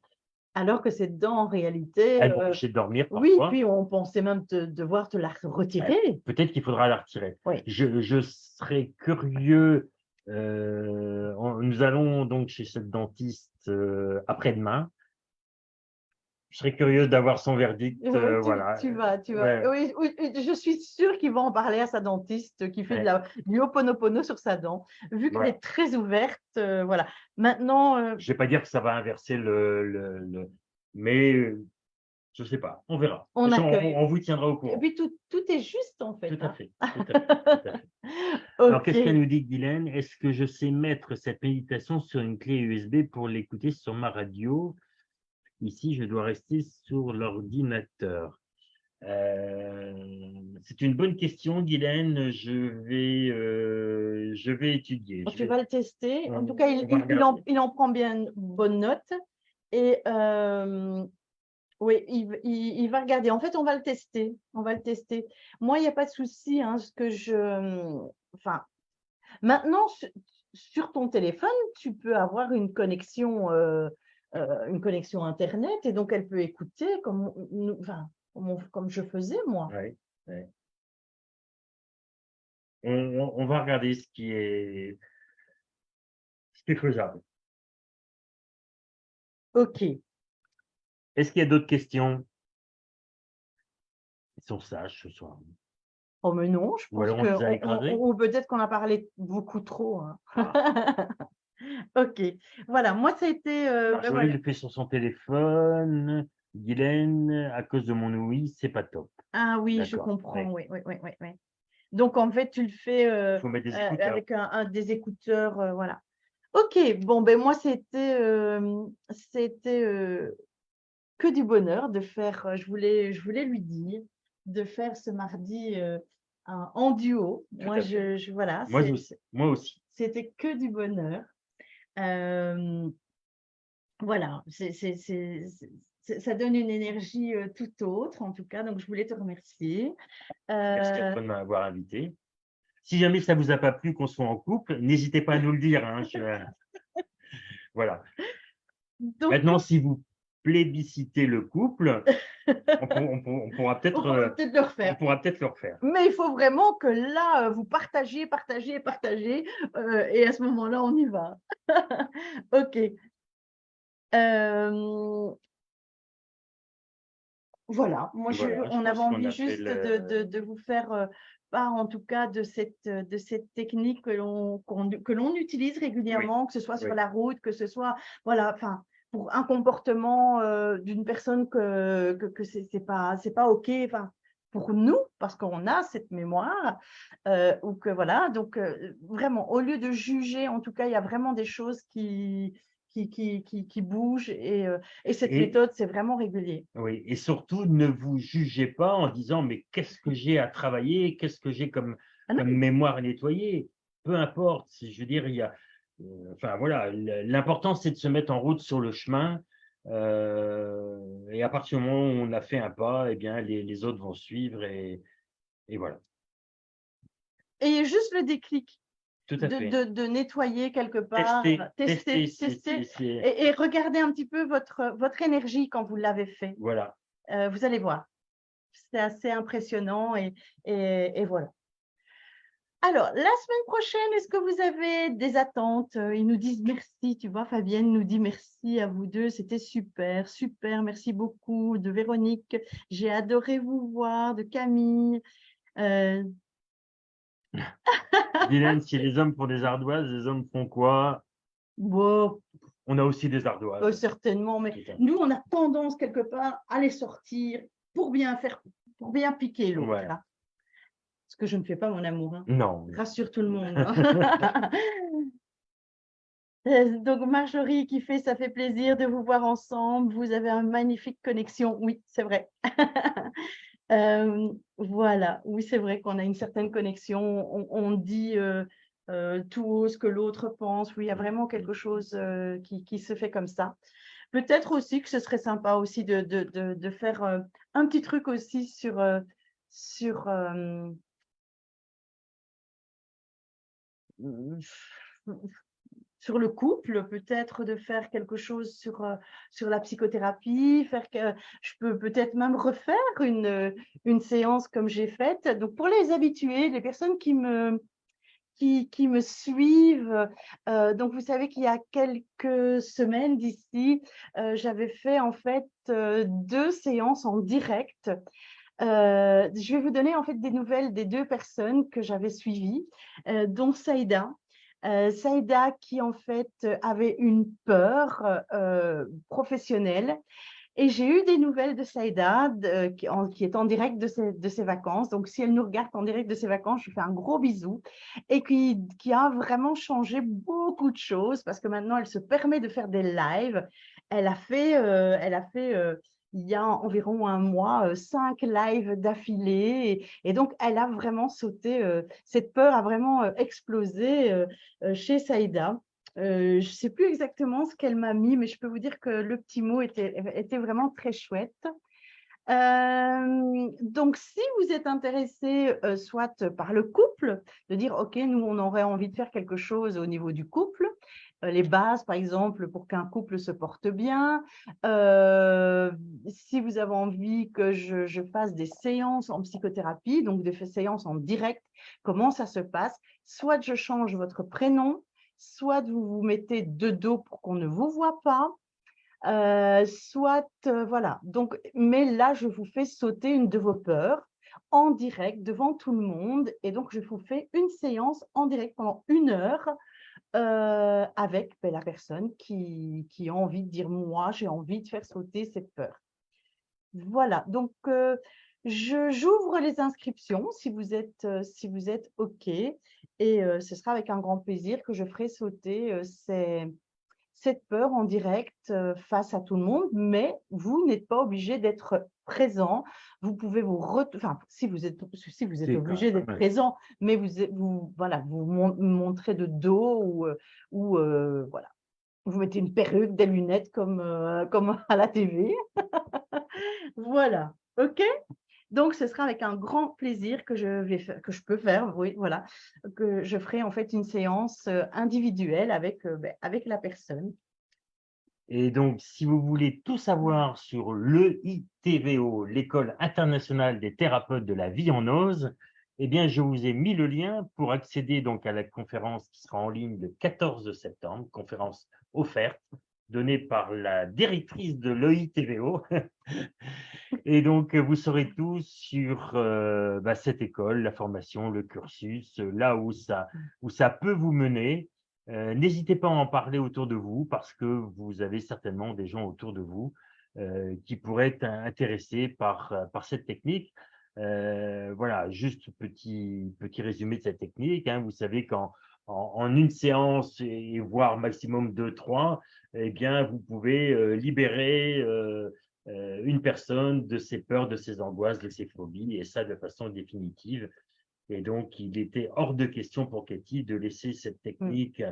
Alors que cette dent, en réalité, Elle m'empêchait de dormir oui, parfois. puis on pensait même devoir te la retirer. Peut-être qu'il faudra la retirer. Oui. Je serais curieux, nous allons donc chez cette dentiste, après-demain. Je serais curieux d'avoir son verdict, Oui, voilà. tu vas. Ouais, Oui, oui, je suis sûre qu'il va en parler à sa dentiste qui fait ouais, du Ho'oponopono sur sa dent, vu qu'elle voilà. est très ouverte. Voilà. Maintenant, Je vais pas dire que ça va inverser mais je sais pas, on verra. on accueille. On vous tiendra au Et courant. puis tout est juste en fait, Tout à hein. fait, tout à fait, tout à fait. Alors, Ok. qu'est-ce qu'elle nous dit, Guylaine? Est-ce que je sais mettre cette méditation sur une clé USB pour l'écouter sur ma radio? Ici, je dois rester sur l'ordinateur. C'est une bonne question, Guylaine. Je vais étudier. Tu vas le tester. En tout cas, On va regarder. il en prend bien une bonne note. Et oui, il va regarder. En fait, on va le tester. On va le tester. Moi, il n'y a pas de souci, hein, enfin, maintenant, sur ton téléphone, tu peux avoir une connexion Internet et donc elle peut écouter enfin, comme je faisais moi. Ouais, ouais. On va regarder ce qui est faisable. Ok. Est-ce qu'il y a d'autres questions? Ils sont sages ce soir. Oh, mais non, je Ou pense alors on que les a écrasés? ou peut-être qu'on a parlé beaucoup trop, hein. Ah, Ok. Voilà. Moi, ça a été, ben Marjorie voilà. le fait sur son téléphone. Guylaine, à cause de mon ouïe, c'est pas top. Ah oui, je D'accord. comprends. Ouais. Oui, oui, oui, oui, oui. Donc, en fait, tu le fais Il faut mettre des écouteurs. avec des écouteurs, voilà. Ok, bon, ben moi, c'était que du bonheur de faire, je voulais lui dire, de faire ce mardi en duo. Tout Moi, à fait. voilà, Moi aussi. Moi aussi. c'était que du bonheur. Euh, voilà, ça donne une énergie tout autre, en tout cas, donc je voulais te remercier. Merci à Euh, toi de m'avoir invité. Si jamais ça vous a pas plu qu'on soit en couple, n'hésitez pas à nous le dire, hein. Voilà. donc, Maintenant, si vous plébiscitez le couple, on pourra on peut-être pourra peut-être le refaire. le refaire. Mais il faut vraiment que là, vous partagez, partagez, partagez, et à ce moment-là, on y va. Ok. Euh, Voilà, moi Voilà, je on avait pense qu'on envie a fait juste de vous faire part en tout cas de cette technique que l'on utilise oui, régulièrement, que ce soit sur oui. la route, que ce soit, voilà, enfin, pour un comportement d'une personne que c'est pas OK, enfin, pour nous, parce qu'on a cette mémoire, ou que voilà, donc vraiment, au lieu de juger, en tout cas, il y a vraiment des choses qui bougent et cette Et méthode, c'est vraiment régulier. oui, et surtout, ne vous jugez pas en disant: «Mais qu'est-ce que j'ai à travailler? Qu'est-ce que j'ai comme Ah comme non, mémoire à nettoyer?» Peu importe, si je veux dire, il y a, enfin voilà, l'important, c'est de se mettre en route sur le chemin, et à partir du moment où on a fait un pas, eh bien les autres vont suivre et voilà. et juste le déclic Tout à fait. de nettoyer quelque part, Tester, tester, tester c'est et regarder un petit peu votre énergie quand vous l'avez fait. voilà. Vous allez voir, c'est assez impressionnant et voilà. Alors, la semaine prochaine, est-ce que vous avez des attentes? Ils nous disent merci, tu vois, Fabienne nous dit merci à vous 2, c'était super, super, merci beaucoup. De Véronique, j'ai adoré vous voir. De Camille, heu, Dylan, si les hommes font des ardoises, les hommes font quoi? bon, On a aussi des ardoises. certainement, mais Tout à nous, on a tendance quelque part à les sortir pour bien faire, pour bien piquer l'autre, ouais. hein. Ce que je ne fais pas, mon amour, hein. Non. Rassure tout le monde, hein. Donc Marjorie qui fait: «Ça fait plaisir de vous voir ensemble, vous avez une magnifique connexion». Oui, c'est vrai. Voilà, oui, c'est vrai qu'on a une certaine connexion. On dit, tout haut ce que l'autre pense. Oui, il y a vraiment quelque chose, qui se fait comme ça. Peut-être aussi que ce serait sympa aussi de faire, un petit truc aussi sur, mmh, sur le couple, peut-être de faire quelque chose sur la psychothérapie, faire que je peux peut-être même refaire une séance comme j'ai faite. Donc pour les habitués, les personnes qui me suivent, donc vous savez qu'il y a quelques semaines d'ici, j'avais fait en fait, 2 séances en direct. Je vais vous donner en fait des nouvelles des 2 personnes que j'avais suivies, dont Saïda. Saïda qui en fait, avait une peur, professionnelle et j'ai eu des nouvelles de Saïda qui est en direct de ses vacances. Donc si elle nous regarde en direct de ses vacances, je lui fais un gros bisou et qui a vraiment changé beaucoup de choses parce que maintenant elle se permet de faire des lives. Elle a fait, il y a environ un mois, 5 lives d'affilée et donc elle a vraiment sauté, cette peur a vraiment, explosé, chez Saïda. Je ne sais plus exactement ce qu'elle m'a mis, mais je peux vous dire que le petit mot était vraiment très chouette. Donc si vous êtes intéressé, soit par le couple, de dire: «OK, nous, on aurait envie de faire quelque chose au niveau du couple», les bases, par exemple, pour qu'un couple se porte bien. Si vous avez envie que je fasse des séances en psychothérapie, donc des séances en direct, comment ça se passe? Soit je change votre prénom, soit vous vous mettez de dos pour qu'on ne vous voit pas, soit, voilà. Donc mais là, je vous fais sauter une de vos peurs en direct devant tout le monde et donc je vous fais une séance en direct pendant 1 heure, avec, beh, la personne qui a envie de dire: «Moi, j'ai envie de faire sauter cette peur». Voilà, donc j'ouvre les inscriptions si vous êtes OK et ce sera avec un grand plaisir que je ferai sauter, cette peur en direct, face à tout le monde, mais vous n'êtes pas obligé d'être présent. Vous pouvez enfin, si vous êtes C'est quand obligé d'être ouais. présent, mais vous voilà, vous montrez de dos ou voilà. Vous mettez une perruque, des lunettes comme à la TV. Voilà, OK? Donc ce sera avec un grand plaisir que je peux faire, oui, voilà, que je ferai en fait une séance, individuelle avec, avec la personne. Et donc, si vous voulez tout savoir sur l'EITVO, l'École internationale des thérapeutes de la vie en ose, eh bien, je vous ai mis le lien pour accéder donc à la conférence qui sera en ligne le 14 septembre, conférence offerte. donné par la directrice de l'OITVO. Et donc, vous saurez tout sur cette école, la formation, le cursus, là où ça peut vous mener. N'hésitez pas à en parler autour de vous parce que vous avez certainement des gens autour de vous qui pourraient être intéressés par cette technique. Voilà, juste petit résumé de cette technique, hein. Vous savez en une séance et voire maximum 2, 3, eh bien, vous pouvez libérer une personne de ses peurs, de ses angoisses, de ses phobies, et ça de façon définitive. Et donc, il était hors de question pour Katie de laisser cette technique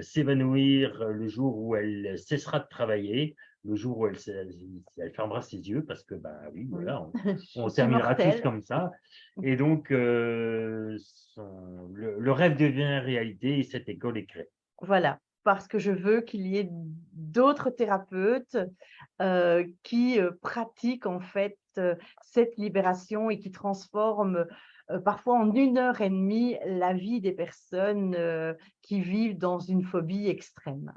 s'évanouir le jour où elle cessera de travailler, le jour où elle fermera ses yeux, parce que, ben oui, Oui. voilà, Je on suis terminera tous mortelle. comme ça. Et donc, le rêve devient réalité et cette école est créée. Voilà, parce que je veux qu'il y ait d'autres thérapeutes qui pratiquent en fait cette libération et qui transforment parfois en 1 heure et demie la vie des personnes qui vivent dans une phobie extrême.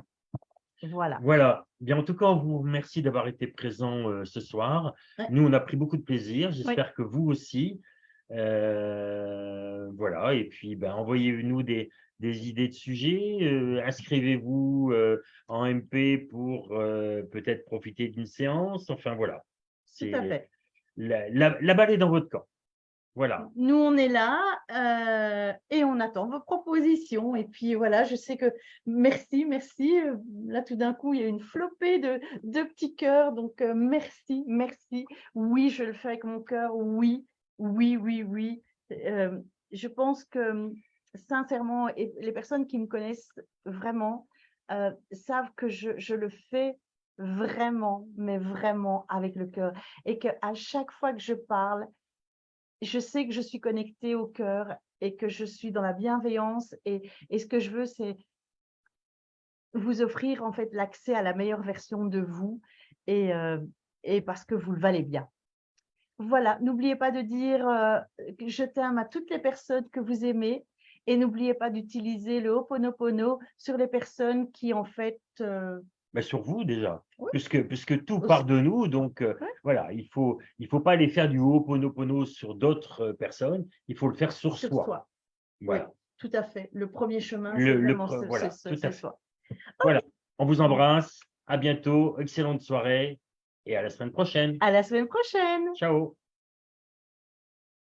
Voilà. Voilà. Bien, en tout cas, on vous remercie d'avoir été présent ce soir. Ouais. Nous, on a pris beaucoup de plaisir. Oui, J'espère que vous aussi. Voilà. Et puis, ben, envoyez-nous des idées de sujets. Inscrivez-vous en MP pour peut-être profiter d'une séance. Enfin, voilà. tout à C'est fait. la balle est dans votre camp. Voilà. Nous, on est là et on attend vos propositions. Et puis voilà, je sais que merci, merci. Là, tout d'un coup, il y a une flopée de petits cœurs. Donc, merci, merci. Oui, je le fais avec mon cœur. Oui, oui, oui, oui. Je pense que sincèrement, et les personnes qui me connaissent vraiment savent que je le fais vraiment, mais vraiment avec le cœur. Et qu'à chaque fois que je parle, je sais que je suis connectée au cœur et que je suis dans la bienveillance et ce que je veux, c'est vous offrir en fait l'accès à la meilleure version de vous et heu et parce que vous le valez bien. Voilà, n'oubliez pas de dire, que je t'aime à toutes les personnes que vous aimez et n'oubliez pas d'utiliser le Ho'oponopono sur les personnes qui en fait, Mais sur vous déjà, oui, puisque tout part aussi, de nous, donc ouais, voilà, il faut pas aller faire du Ho'oponopono sur d'autres personnes, il faut le faire sur sur soi. soi. Oui, Voilà, tout à fait. Le premier chemin, c'est vraiment voilà, tout à c'est fait. soi. Voilà, on vous OK. embrasse, à bientôt, excellente soirée et à la semaine prochaine. À la semaine prochaine! Ciao.